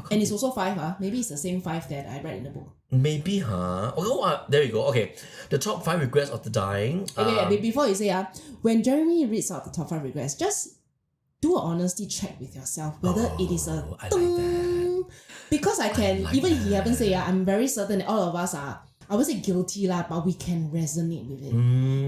And it's also 5, Maybe it's the same 5 that I read in the book. Maybe, Okay, there you go. Okay, the top 5 regrets of the dying. Okay, before you say, when Jeremy reads out the top 5 regrets, just do an honesty check with yourself whether it is a I like that. Because he haven't said, I'm very certain that all of us are I would say guilty lah, but we can resonate with it.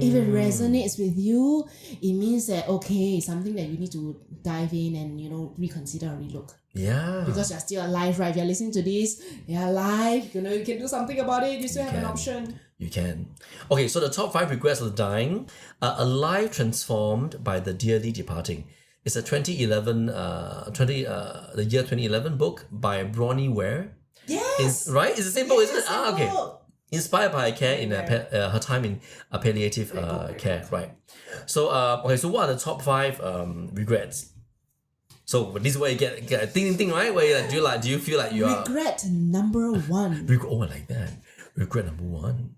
If it resonates with you, it means that okay, something that you need to dive in and reconsider and relook. Yeah. Because you're still alive, right? If you're listening to this, you're alive, you can do something about it, you still have an option. You can. Okay, so the top 5 regrets of the dying. A life transformed by the dearly departing. It's a 2011, the year 2011 book by Bronnie Ware. Yes! Right? It's the same book, isn't it? Okay. Book. Inspired by care in her time in palliative care, right? So, so what are the top 5 regrets? So this is where you get a ding, right? Where do you feel like you are... Regret number 1. Oh, I like that. Regret number 1.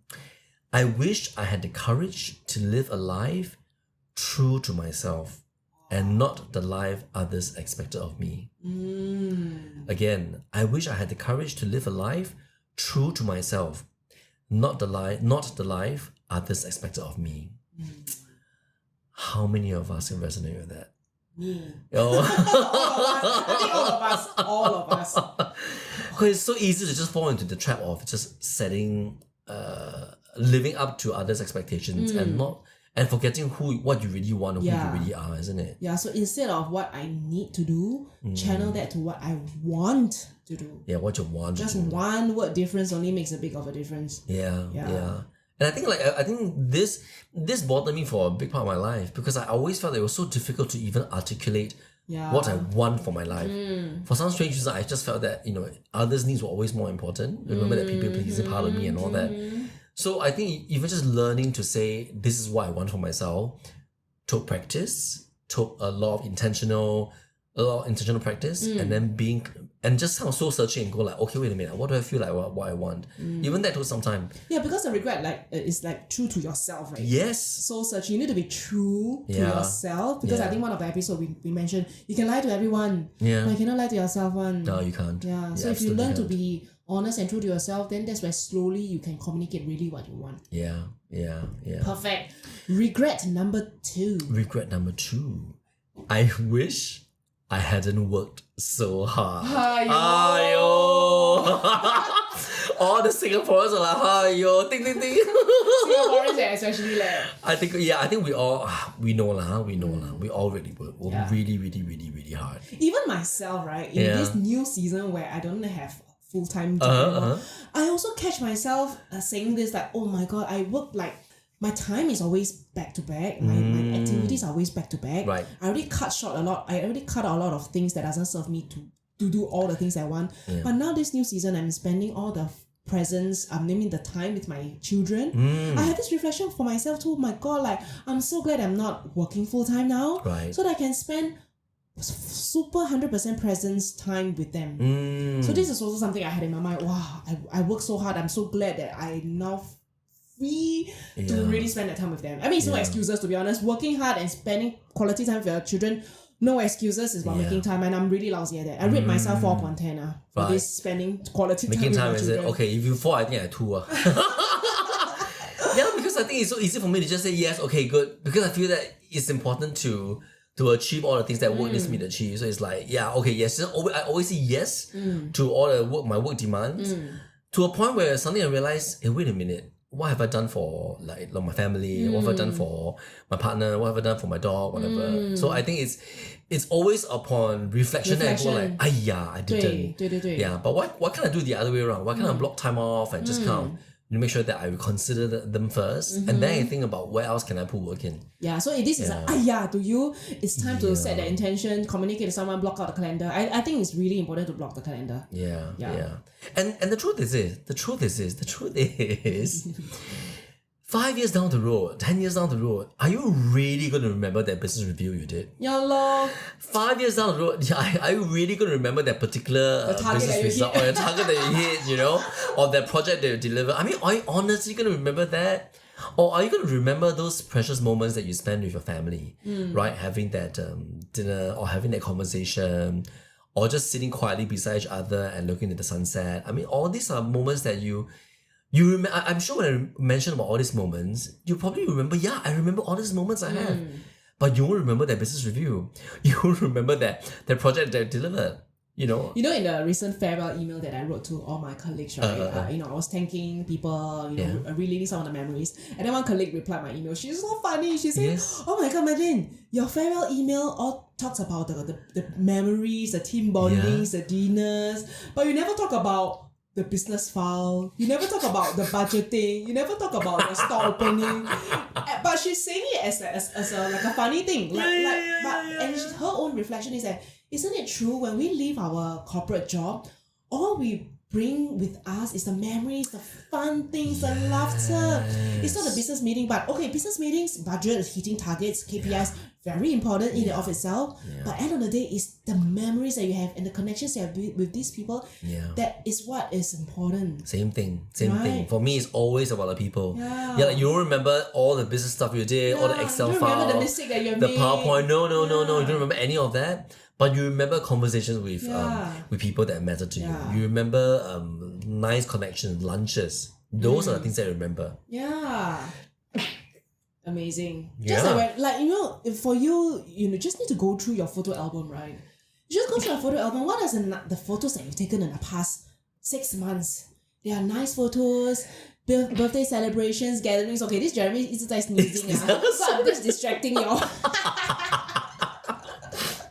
I wish I had the courage to live a life true to myself and not the life others expected of me. Again, I wish I had the courage to live a life true to myself, not the life others expected of me. How many of us can resonate with that? Me. Oh. I think all of us. Because it's so easy to just fall into the trap of just setting, living up to others' expectations and forgetting what you really want or who you really are, isn't it? Yeah, so instead of what I need to do, channel that to what I want to do. Yeah, what you want Just to do. one word difference only makes a big of a difference. Yeah. And I think this bothered me for a big part of my life because I always felt it was so difficult to even articulate what I want for my life. For some strange reason, I just felt that others' needs were always more important. Remember that people pleasing part of me and all that. So I think even just learning to say this is what I want for myself took practice, took a lot of intentional practice, and then just sound so searching and go like, okay, wait a minute, what do I feel like what I want? Even that took some time. Yeah, because the regret is like true to yourself, right? Yes. So searching, you need to be true to yourself because I think one of the episodes we mentioned, you can lie to everyone, but you cannot lie to yourself one. No, you can't. Yeah, so if you learn to be honest and true to yourself, then that's where slowly you can communicate really what you want. Yeah. Perfect. Regret number 2. Regret number 2. I wish I hadn't worked so hard. Ayo. All the Singaporeans are like, ayo, ding, ding, ding. Singaporeans especially like. I think we all, we know lah. We all really work really, really, really, really hard. Even myself, right, in this new season where I don't have full-time job anymore, I also catch myself saying this like, oh my god, I work like, my time is always back to back. My activities are always back to back. Right. I already cut out a lot of things that doesn't serve me to do all the things I want. Yeah. But now this new season, I'm spending all the presence, naming the time with my children. I had this reflection for myself too. My God, like I'm so glad I'm not working full time now. Right. So that I can spend super 100% presence time with them. So this is also something I had in my mind. Wow, I work so hard. I'm so glad that I now free to really spend that time with them. I mean, it's no excuses, to be honest. Working hard and spending quality time with your children, no excuses is about making time, and I'm really lousy at that. I rate myself 4 upon 10 for this spending quality time making with time my is children. it? Okay, if you 4, I think I 2. Yeah, because I think it's so easy for me to just say yes, okay, good. Because I feel that it's important to achieve all the things that work needs me to achieve. So it's like, yeah, okay, yes. I always say yes to all the work, my work demands, to a point where suddenly I realize, hey, wait a minute. What have I done for like my family? What have I done for my partner? What have I done for my dog? Whatever. So I think it's always upon reflection that I go like, I didn't. 对. Yeah, but what can I do the other way around? Why can't I block time off and just kind of make sure that I will consider them first, and then I think about where else can I put work in. Yeah, so if this is to you, it's time to set the intention, communicate to someone, block out the calendar. I think it's really important to block the calendar. Yeah. And the truth is 5 years down the road, 10 years down the road, are you really going to remember that business review you did? Yeah, lor. 5 years down the road, are you really going to remember that particular business result or your target that you hit, or that project that you delivered? I mean, are you honestly going to remember that? Or are you going to remember those precious moments that you spend with your family, right? Having that dinner or having that conversation or just sitting quietly beside each other and looking at the sunset. I mean, all these are moments that you remember. I'm sure when I mention about all these moments, you probably remember, I remember all these moments I have. But you won't remember that business review. You won't remember that project that I delivered. You know, in the recent farewell email that I wrote to all my colleagues, right? I was thanking people, relating some of the memories. And then one colleague replied my email. She's so funny. She said, "Oh my God, Madeline, your farewell email all talks about the memories, the team bondings, the dinners, but you never talk about the business file. You never talk about the budgeting. You never talk about the store opening." But she's saying it as a like a funny thing. And her own reflection is that, isn't it true when we leave our corporate job, all we bring with us is the memories, the fun things, the laughter. It's not a business meeting, but okay, business meetings, budget, hitting targets, KPIs, very important in and of itself. But at the end of the day, it's the memories that you have and the connections you have with these people. That is what is important. Same thing. For me, it's always about the people. Like you don't remember all the business stuff you did, all the Excel you files, remember the mistake that you the made. PowerPoint. No, you don't remember any of that. But you remember conversations with people that matter to you. You remember nice connections, lunches. Those are the things that you remember. Amazing. Just for you, just need to go through your photo album, right? You just go through your photo album. What are the photos that you've taken in the past 6 months? They are nice photos. Birthday celebrations, gatherings. Okay, this Jeremy is sneezing. So I'm just distracting you.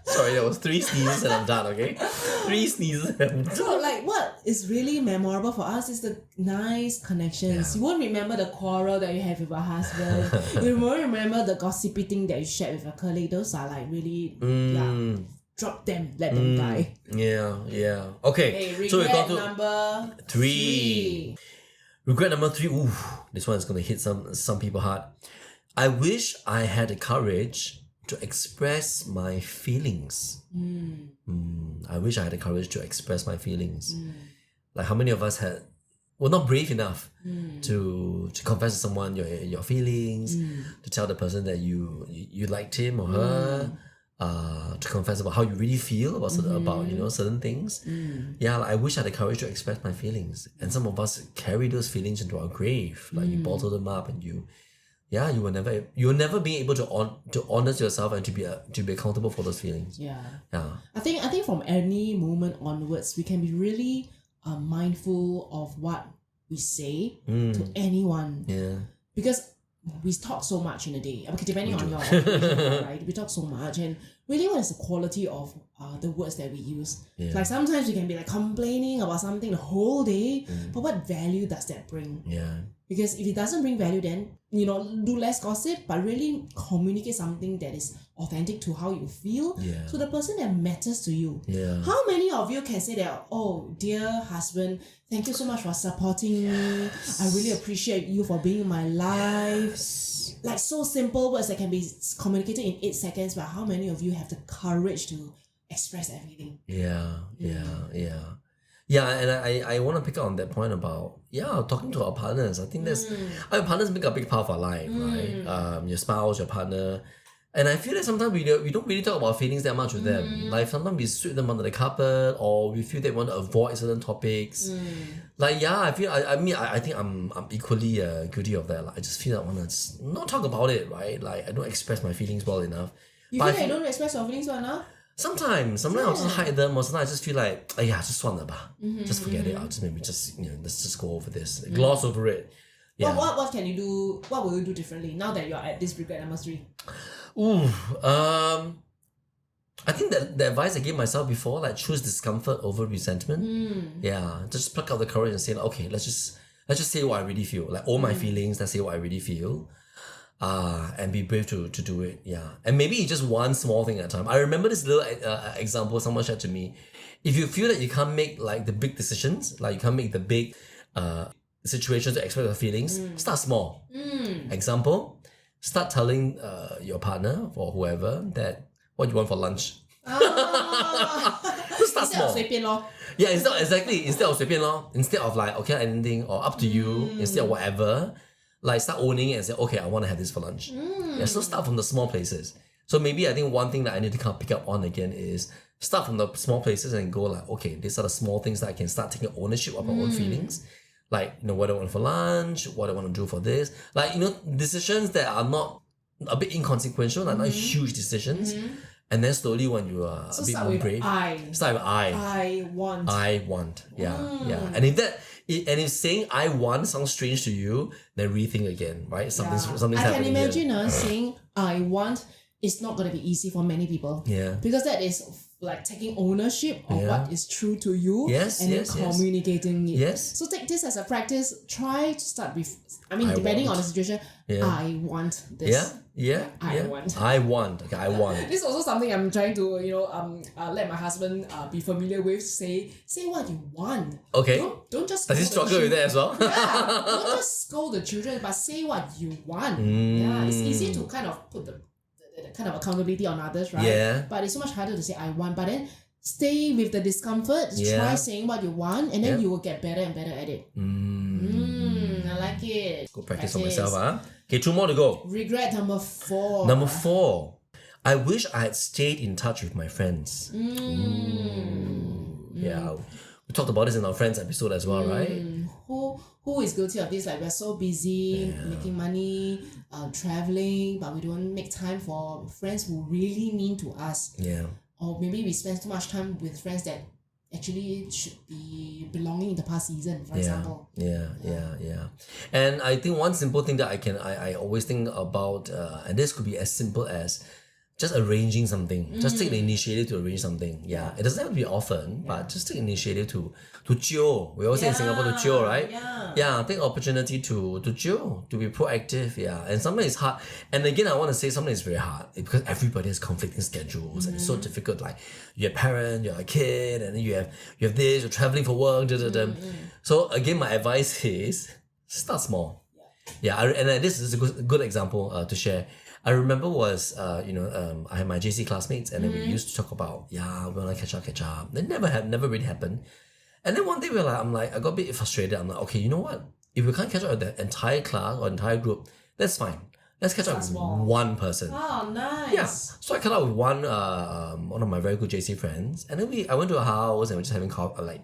Sorry, there was 3 sneezes and I'm done, okay? 3 sneezes and I'm done. So what is really memorable for us is the nice connections. You won't remember the quarrel that you have with your husband. You won't remember the gossipy thing that you shared with your colleague. Those are really, drop them, let them die. Yeah. Okay, regret so we got to number 3. Regret number 3. Ooh, this one is going to hit some people hard. I wish I had the courage to express my feelings. I wish I had the courage to express my feelings. Like how many of us were not brave enough to confess to someone your feelings, to tell the person that you liked him or her, to confess about how you really feel about certain things. I wish I had the courage to express my feelings. And some of us carry those feelings into our grave. Like you bottle them up and you will never be able to honor yourself and to be accountable for those feelings. I think from any moment onwards, we can be really mindful of what we say to anyone. Because we talk so much in a day. Okay, depending on your occupation, right? We talk so much, and really, what is the quality of the words that we use? Like sometimes we can be like complaining about something the whole day, but what value does that bring? Because if it doesn't bring value, then do less gossip, but really communicate something that is authentic to how you feel to the person that matters to you. How many of you can say that, "Oh, dear husband, thank you so much for supporting me. I really appreciate you for being in my life." Like so simple words that can be communicated in 8 seconds, but how many of you have the courage to express everything? And I want to pick up on that point about talking to our partners. I think our partners make a big part of our life, right? Your spouse, your partner, and I feel that sometimes we don't really talk about feelings that much with them. Like sometimes we sweep them under the carpet, or we feel they want to avoid certain topics. I think I'm equally guilty of that. Like, I just feel I want to just not talk about it, right? Like I don't express my feelings well enough. You feel like you don't express your feelings well enough? Sometimes I'll just hide them, or sometimes I just feel like, just 算了吧, just forget it. I'll just maybe let's just go over this, gloss over it. What can you do? What will you do differently now that you're at this regret number 3? I think that the advice I gave myself before, like choose discomfort over resentment. Just pluck out the courage and say, okay, let's just say what I really feel. Like all my feelings, let's say what I really feel. And be brave to do it. And maybe it's just one small thing at a time. I remember this little example someone shared to me. If you feel that you can't make like the big decisions, like you can't make the big situations to express your feelings, start small. Example, start telling your partner or whoever that what you want for lunch. Just start small. Instead of 随便咯. Instead of like, okay, anything or up to you, instead of whatever. Like start owning it and say, okay, I want to have this for lunch. So start from the small places. So maybe I think one thing that I need to kind of pick up on again is start from the small places and go like, okay, these are the small things that I can start taking ownership of my own feelings. Like, what I want for lunch, what I want to do for this. Like, decisions that are not a bit inconsequential, like not huge decisions. And then slowly when you are a bit more brave, start with I. I want. I want. Yeah, yeah. And if saying I want sounds strange to you, then rethink again, right? Something's happening. I can imagine here. saying I want is not going to be easy for many people. Yeah. Because that is like taking ownership of what is true to you and then communicating it. Yes. So take this as a practice. Try to start with, depending on the situation, I want this. I want. Okay, I want. This is also something I'm trying to, let my husband be familiar with. Say what you want. Okay. Don't just does he struggle with that as well? Don't just scold the children, but say what you want. Yeah, it's easy to kind of put the kind of accountability on others, right? Yeah. But it's so much harder to say I want. But then stay with the discomfort. Try saying what you want, and then you will get better and better at it. I like it. Go practice on myself, huh? Okay, 2 more to go. Regret number 4. Number 4. I wish I had stayed in touch with my friends. Yeah. We talked about this in our friends episode as well, right? Who is guilty of this? Like, we're so busy making money, traveling, but we don't make time for friends who really mean to us. Yeah. Or maybe we spend too much time with friends that actually should be belonging in the past season, for example. Yeah. And I think one simple thing that I always think about, and this could be as simple as just arranging something. Just take the initiative to arrange something. Yeah. It doesn't have to be often, but just take initiative to jio. We always say in Singapore to jio, right? Yeah. Take opportunity to jio, to be proactive. Yeah. And sometimes it's hard. And again, I want to say something is very hard because everybody has conflicting schedules and it's so difficult. Like you're a parent, you're a kid, and then you have this, you're traveling for work. So again, my advice is start small. And this is a good example to share. I remember was, I had my JC classmates and then we used to talk about, we want to catch up. It never really happened. And then one day I got a bit frustrated. I'm like, okay, you know what? If we can't catch up with the entire class or entire group, that's fine. Let's catch up with one person. Oh, nice. Yeah. So I caught up with one of my very good JC friends. And then I went to her house and we were just having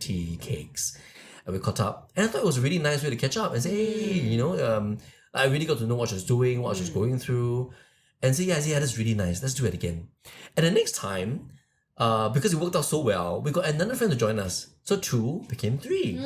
tea, cakes. And we caught up. And I thought it was a really nice way to catch up and say, hey, I really got to know what she was doing, what she was going through. And say, that's really nice. Let's do it again. And the next time, because it worked out so well, we got another friend to join us. So 2 became 3.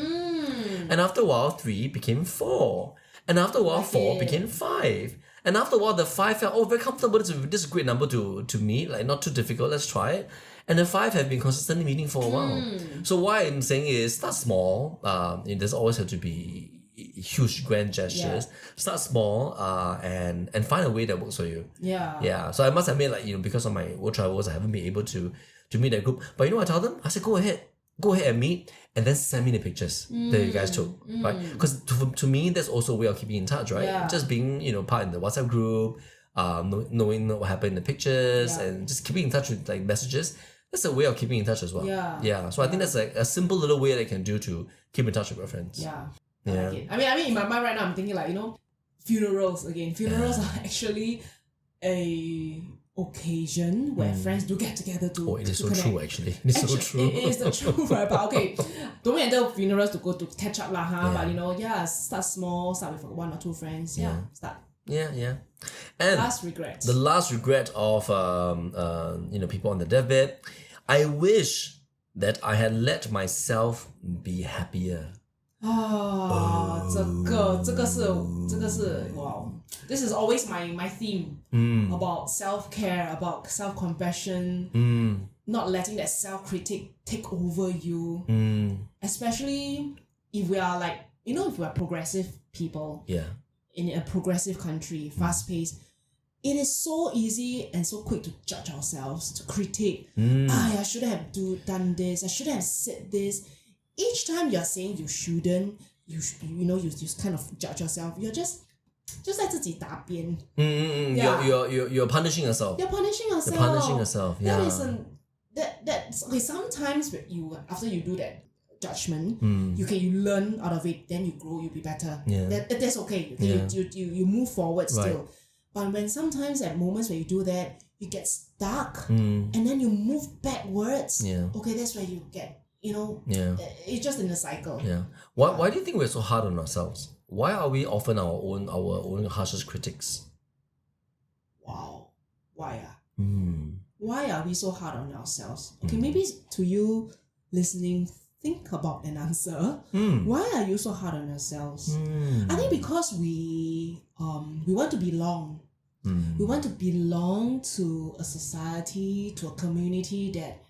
And after a while, 3 became 4. And after a while, 4 became 5. And after a while, the 5 felt, very comfortable. This is a great number to meet. Like, not too difficult. Let's try it. And the 5 have been consistently meeting for a while. So what I'm saying is, start small. It doesn't always have to be huge grand gestures. Start small and find a way that works for you. So I must admit, because of my work travels, I haven't been able to meet that group. But I told them, I said, go ahead and meet, and then send me the pictures that you guys took, right? Because to me, that's also a way of keeping in touch, right? Just being part in the WhatsApp group, knowing what happened in the pictures, and just keeping in touch with messages. That's a way of keeping in touch as well. So I think that's a simple little way that you can do to keep in touch with your friends. I like it. I mean, in my mind right now, I'm thinking funerals again. Funerals are actually a occasion where friends do get together to it is so connect. true actually. It's so true. It is the truth, right? But okay, don't wait until funerals to go to catch up But start small, start with 1 or 2 friends. Start. And the last regret of people on the deathbed, I wish that I had let myself be happier. Wow. This is always my theme about self-care, about self-compassion, not letting that self-critic take over you. Especially if we are if we are progressive people in a progressive country, fast-paced, it is so easy and so quick to judge ourselves, to critique. I should have done this, I should have said this. Each time you're saying you shouldn't, you kind of judge yourself. You're just 在自己打边. You're punishing yourself. You're punishing yourself. You're punishing yourself. Yeah. That's okay. Sometimes after you do that judgment, you learn out of it. Then you grow. You be better. That's okay. You move forward still. Right. But when sometimes at moments where you do that, you get stuck, and then you move backwards. Okay, that's where you get. It's just in a cycle. Why do you think we're so hard on ourselves? Why are we often our own harshest critics? Wow. Why? why are we so hard on ourselves? Okay, maybe to you listening, think about an answer. Why are you so hard on yourselves? I think because we want to belong. We want to belong to a society, to a community that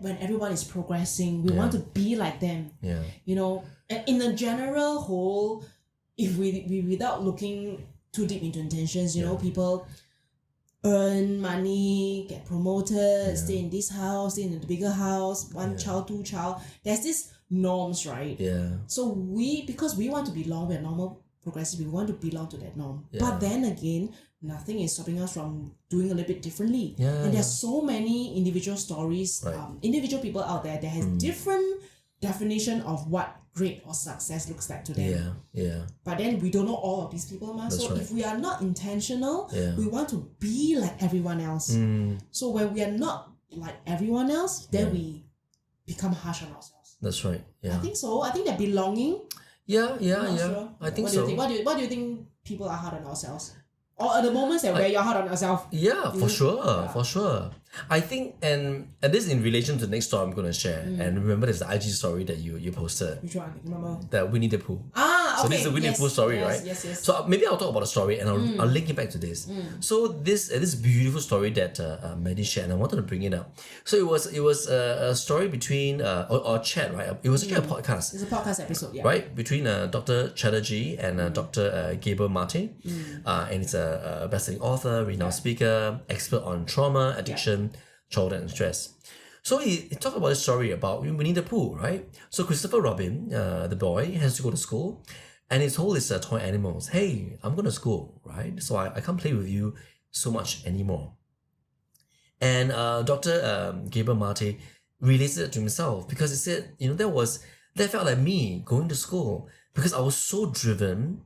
when everyone is progressing, we want to be like them. Yeah. You know, and in a general whole, if we without looking too deep into intentions, you know, people earn money, get promoted, stay in this house, stay in the bigger house, one child, two child. There's this norms, right? Yeah. So because we want to belong, we're normal progressive, we want to belong to that norm. Yeah. But then again, nothing is stopping us from doing a little bit differently. Yeah. And there's so many individual stories, Right. individual people out there that has different definition of what great or success looks like to them. Yeah. Yeah. But then we don't know all of these people, That's so right. if we are not intentional, Yeah. we want to be like everyone else. So when we are not like everyone else, then we become harsh on ourselves. That's right. Yeah. I think so. I think that belonging. Yeah. I'm not sure. I think what so. Do you think? What do you think people are hard on ourselves? Or are the moments where you're hard on yourself? Yeah, for sure, for sure. I think, and this is in relation to the next story I'm going to share. And remember, there's the IG story that you posted. Which one? Remember? The Winnie the Pooh. Ah, okay. So this is the Winnie the Pooh story, right? Yes. So maybe I'll talk about the story and I'll link it back to this. So this beautiful story that Maddy shared, and I wanted to bring it up. So it was a story between or chat, right? It was actually a podcast. It's a podcast episode, yeah. Right, between Dr. Chatterjee and Dr. Gabriel Martin. And it's a best-selling author, renowned speaker, expert on trauma, addiction, childhood and stress. So he talked about a story about Winnie the Pooh, right? So Christopher Robin, the boy, has to go to school and he told his toy animals, hey, I'm going to school, right? So I can't play with you so much anymore. And Dr. Gabriel Martin related it to himself because he said, that felt like me going to school because I was so driven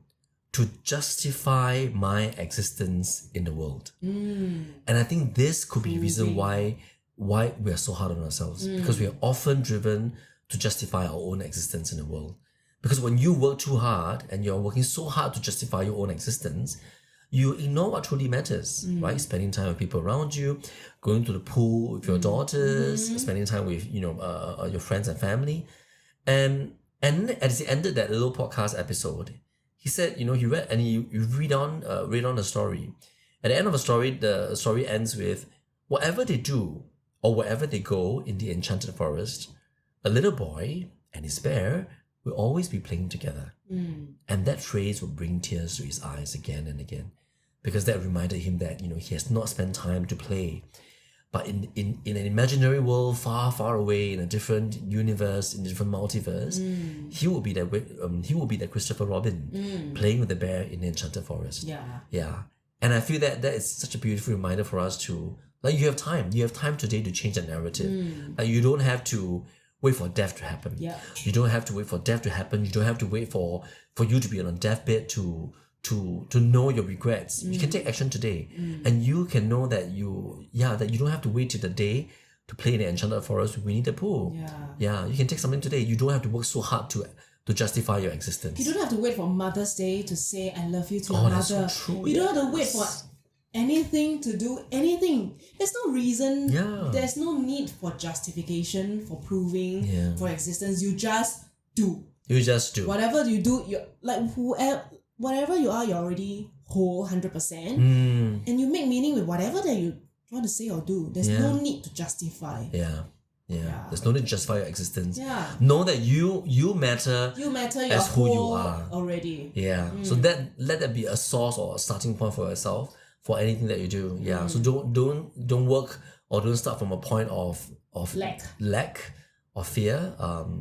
to justify my existence in the world. And I think this could be the reason why we are so hard on ourselves, because we are often driven to justify our own existence in the world. Because when you work too hard and you're working so hard to justify your own existence, you ignore what truly matters, right? Spending time with people around you, going to the pool with your daughters, spending time with your friends and family. And as he ended that little podcast episode, he said, he read and you read on the story. At the end of the story ends with, whatever they do or wherever they go in the enchanted forest, a little boy and his bear will always be playing together. And that phrase will bring tears to his eyes again and again, because that reminded him that he has not spent time to play. But in an imaginary world far, far away, in a different universe, in a different multiverse, he will be that Christopher Robin playing with the bear in the enchanted forest. Yeah. And I feel that is such a beautiful reminder for us to, you have time today to change the narrative. You don't have to wait for death to happen. You don't have to wait for death to happen. You don't have to wait for you to be on a deathbed to know your regrets. You can take action today, and you can know that you don't have to wait till the day to play in the enchanted forest with Winnie the Pooh. You can take something today. You don't have to work so hard to justify your existence. You don't have to wait for Mother's Day to say I love you to your mother. That's so true. You don't have to wait for anything to do anything. There's no reason. There's no need for justification, for proving, for existence. You just do. Whatever you do, you're like whatever you are, you're already whole 100%. And you make meaning with whatever that you want to say or do. There's no need to justify. There's no need to justify your existence. Know that you matter. You matter. As who you are already. So let that be a source or a starting point for yourself for anything that you do. So don't work or don't start from a point of lack or fear.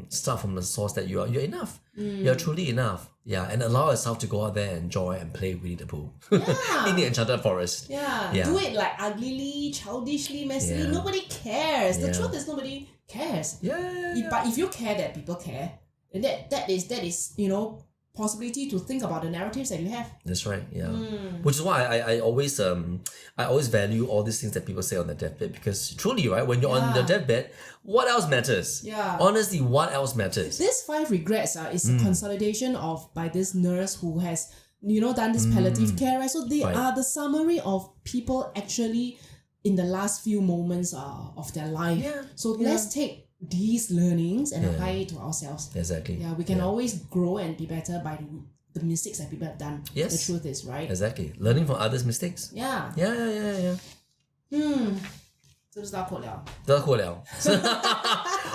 Start from the source that you're enough. You're truly enough. And allow yourself to go out there and enjoy and play Winnie the Pooh in the enchanted forest. Do it like uglily, childishly, messily. Nobody cares. The truth is nobody cares. But if you care that people care, then that is possibility to think about the narratives that you have. That's right. Which is why I always value all these things that people say on the deathbed, because truly, right, when you're on the deathbed, what else matters? Honestly, what else matters? This 5 regrets is a consolidation by this nurse who has done this palliative care, right? So they are the summary of people actually in the last few moments of their life. Yeah. So let's take these learnings and apply it to ourselves. Exactly. Yeah, we can always grow and be better by the mistakes that people have done. Yes. The truth is, right? Exactly. Learning from others' mistakes. Yeah. Yeah. 这就是大口聊。得过了.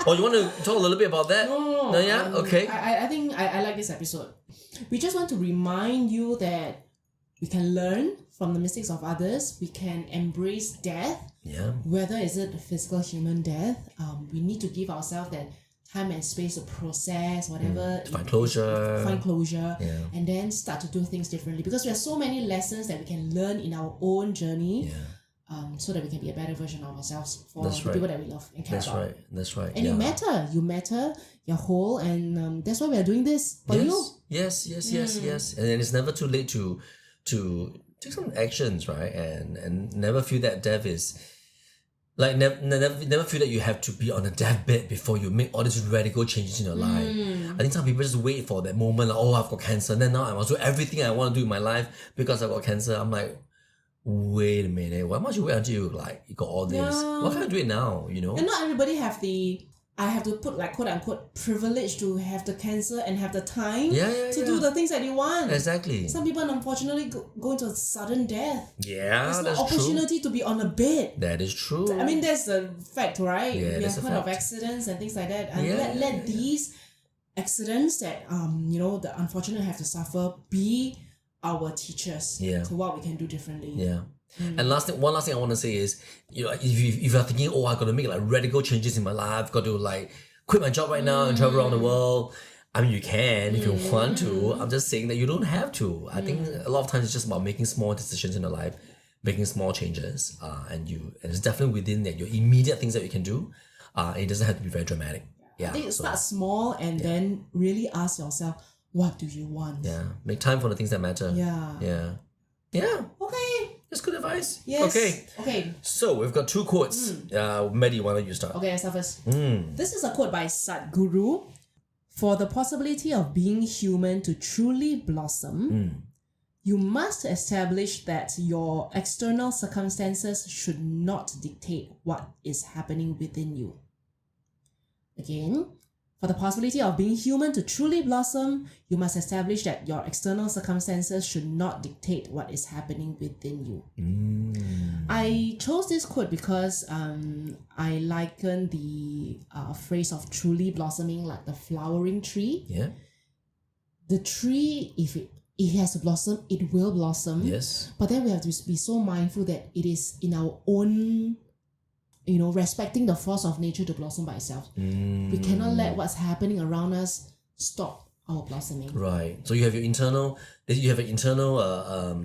Oh, you want to talk a little bit about that? No. Yeah? Okay. I think I like this episode. We just want to remind you that we can learn from the mistakes of others. We can embrace death. Yeah. Whether is it physical human death, we need to give ourselves that time and space to process whatever. Find closure. Yeah. And then start to do things differently. Because there are so many lessons that we can learn in our own journey. Yeah. So that we can be a better version of ourselves for That's the right. people that we love and care about. That's right. And you matter, you're whole, and that's why we are doing this for you. Yes. And then it's never too late to take some actions, right? And never feel that death is like never feel that you have to be on a deathbed before you make all these radical changes in your life. I think some people just wait for that moment, like, oh, I've got cancer, and then now I must do everything I want to do in my life because I've got cancer. I'm like, wait a minute, why must you wait until you got all this? Why can't I do it now, you know? And not everybody have the, I have to put like quote unquote privilege to have the cancer and have the time to do the things that you want. Exactly. Some people unfortunately go into a sudden death. Yeah, There's that's no opportunity to be on a bed. That is true. I mean, that's the fact, right? Yeah, we that's have a heard of fact. accidents and things like that. And let these accidents that the unfortunate have to suffer be our teachers to what we can do differently. Yeah. And one last thing I want to say is, if you're thinking, oh, I got to make like radical changes in my life, got to like quit my job right now and travel around the world. I mean, you can if you want to. I'm just saying that you don't have to. I think a lot of times it's just about making small decisions in your life, making small changes, and it's definitely within your immediate things that you can do. It doesn't have to be very dramatic. Yeah. I think start small and then really ask yourself, what do you want? Yeah. Make time for the things that matter. Yeah. Yeah. Okay. That's good advice. Yes. Okay. So we've got two quotes. Maddy, why don't you start? Okay, I start first. This is a quote by Sadhguru. For the possibility of being human to truly blossom, you must establish that your external circumstances should not dictate what is happening within you. Again, for the possibility of being human to truly blossom, you must establish that your external circumstances should not dictate what is happening within you. I chose this quote because I liken the phrase of truly blossoming like the flowering tree. Yeah. The tree, if it has to blossom, it will blossom. Yes. But then we have to be so mindful that it is in our own, respecting the force of nature to blossom by itself. We cannot let what's happening around us stop our blossoming. Right. So you have an internal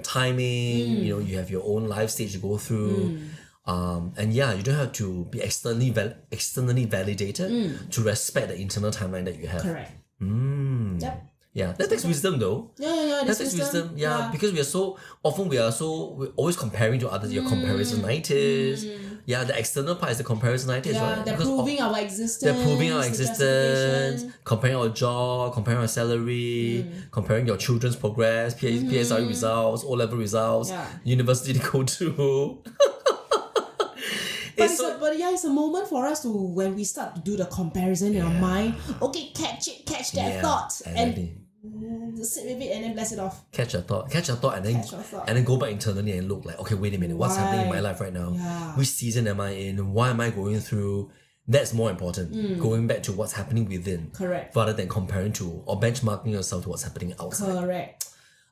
timing, you have your own life stage to go through. And you don't have to be externally validated to respect the internal timeline that you have. Correct. Yep. Yeah, that takes wisdom though. Yeah, that takes wisdom. Yeah, because we're always comparing to others. Your comparisonitis. Yeah, the external part is the comparisonitis, right? They're proving our existence. They're proving our the existence, justification. comparing our job, comparing our salary, comparing your children's progress, PSLE results, O-level results, university to go to. It's a moment for us to, when we start to do the comparison in our mind, okay, catch that thought and sit with it and then bless it off. Catch a thought and then go back internally and look like, okay, wait a minute, what's happening in my life right now? Yeah. Which season am I in? Why am I going through? That's more important. Going back to what's happening within. Correct. Rather than comparing to or benchmarking yourself to what's happening outside. Correct.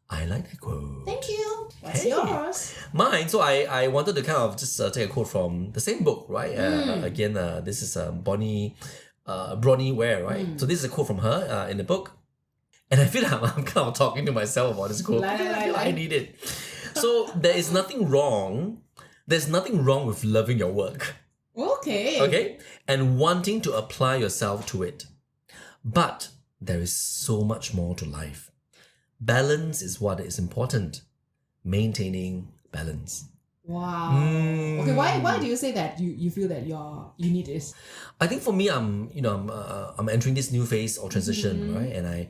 I like that quote. Thank you. What's yours? Mine. So I wanted to kind of just take a quote from the same book, right? Again, this is Bronnie Ware, right? So this is a quote from her in the book. And I feel like I'm kind of talking to myself about this quote. I need it. So there's nothing wrong with loving your work. Okay? And wanting to apply yourself to it. But there is so much more to life. Balance is what is important. Maintaining balance. Wow. Okay, why do you say that you feel that you need this? I think for me, I'm entering this new phase or transition, right?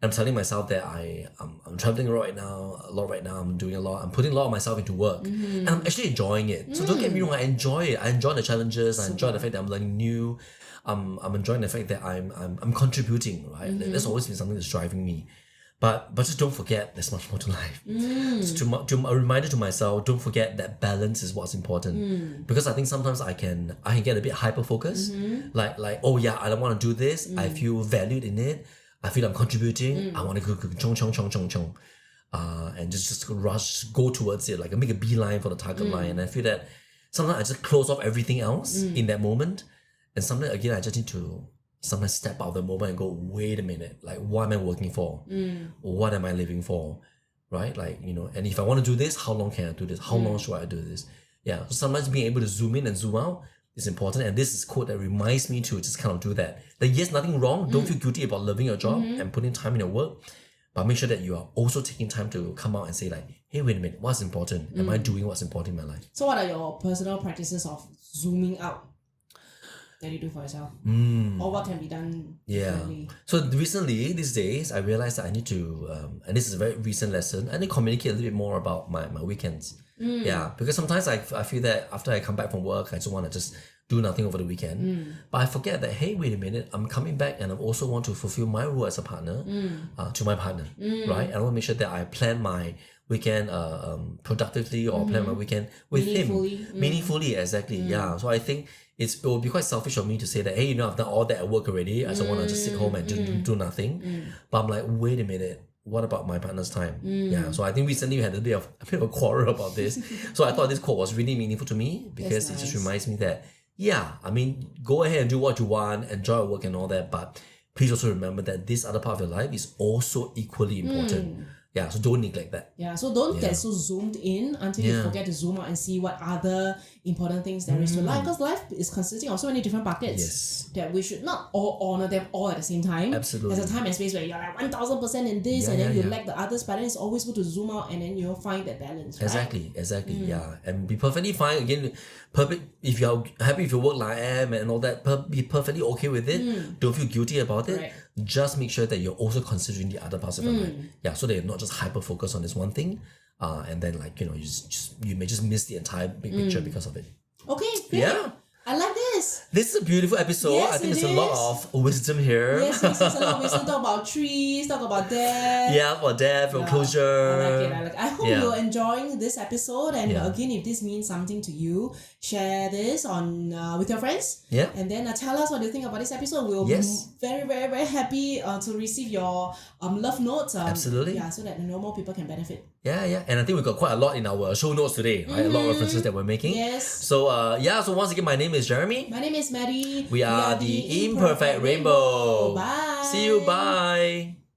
I'm telling myself that I'm traveling a lot right now. I'm doing a lot. I'm putting a lot of myself into work, and I'm actually enjoying it. So don't get me wrong. I enjoy it. I enjoy the challenges. I enjoy the fact that I'm learning new. I'm enjoying the fact that I'm contributing. Right. That's always been something that's driving me. But just don't forget there's much more to life. So to a reminder to myself, don't forget that balance is what's important. Because I think sometimes I can get a bit hyper focused. Like oh yeah, I don't want to do this. I feel valued in it. I feel I'm contributing. I want to go chong. And just rush, go towards it, like make a beeline for the target line. And I feel that sometimes I just close off everything else in that moment. And sometimes again, I just need to sometimes step out of the moment and go, wait a minute, like what am I working for? What am I living for? Right? Like, and if I want to do this, how long can I do this? How long should I do this? Yeah. So sometimes being able to zoom in and zoom out is important. And this is a quote that reminds me to just kind of do that. Like, yes, nothing wrong. Don't feel guilty about loving your job and putting time in your work. But make sure that you are also taking time to come out and say like, hey, wait a minute, what's important? Am I doing what's important in my life? So what are your personal practices of zooming out that you do for yourself? Or what can be done differently? So recently, these days, I realized that I need to, and this is a very recent lesson, I need to communicate a little bit more about my weekends. Yeah, because sometimes I feel that after I come back from work, I just want to just do nothing over the weekend. But I forget that, hey, wait a minute, I'm coming back and I also want to fulfill my role as a partner to my partner, right? And I want to make sure that I plan my weekend productively or plan my weekend with him. Meaningfully, exactly. Yeah. So I think it will be quite selfish of me to say that, hey, I've done all that at work already. I just want to just sit home and do nothing. But I'm like, wait a minute. What about my partner's time? Yeah, so I think recently we had a bit of a quarrel about this. So I thought this quote was really meaningful to me because it just reminds me that, yeah, I mean, go ahead and do what you want, enjoy your work and all that, but please also remember that this other part of your life is also equally important. Yeah, so don't neglect that. Yeah, so don't get so zoomed in until you forget to zoom out and see what other important things there is to life. Because life is consisting of so many different buckets that we should not all honor them all at the same time. Absolutely. There's a time and space where you're like 1000% in this and then you lack the others, but then it's always good to zoom out and then you'll find that balance, right? Exactly. Yeah, and be perfectly fine. Again, perfect. If you're happy with your work like I am and all that, be perfectly okay with it. Don't feel guilty about it. Right. Just make sure that you're also considering the other parts of your life. Yeah, so that you're not just hyper focused on this one thing, and then you may just miss the entire big picture because of it. Okay, great. Yeah. I like this. This is a beautiful episode. Yes, I think it there's a lot of wisdom here. Yes, a lot of wisdom. Talk about trees, talk about death. Yeah, for death, for closure. I like it. I hope you're enjoying this episode. And again, if this means something to you, share this on with your friends. Yeah. And then tell us what you think about this episode. We'll be very, very, very happy to receive your love notes. Absolutely. Yeah, so that more people can benefit. Yeah. And I think we got quite a lot in our show notes today, right? A lot of references that we're making. Yes. So so once again, my name is Jeremy. My name is Maddy. We are the Imperfect Rainbow. Bye. See you. Bye.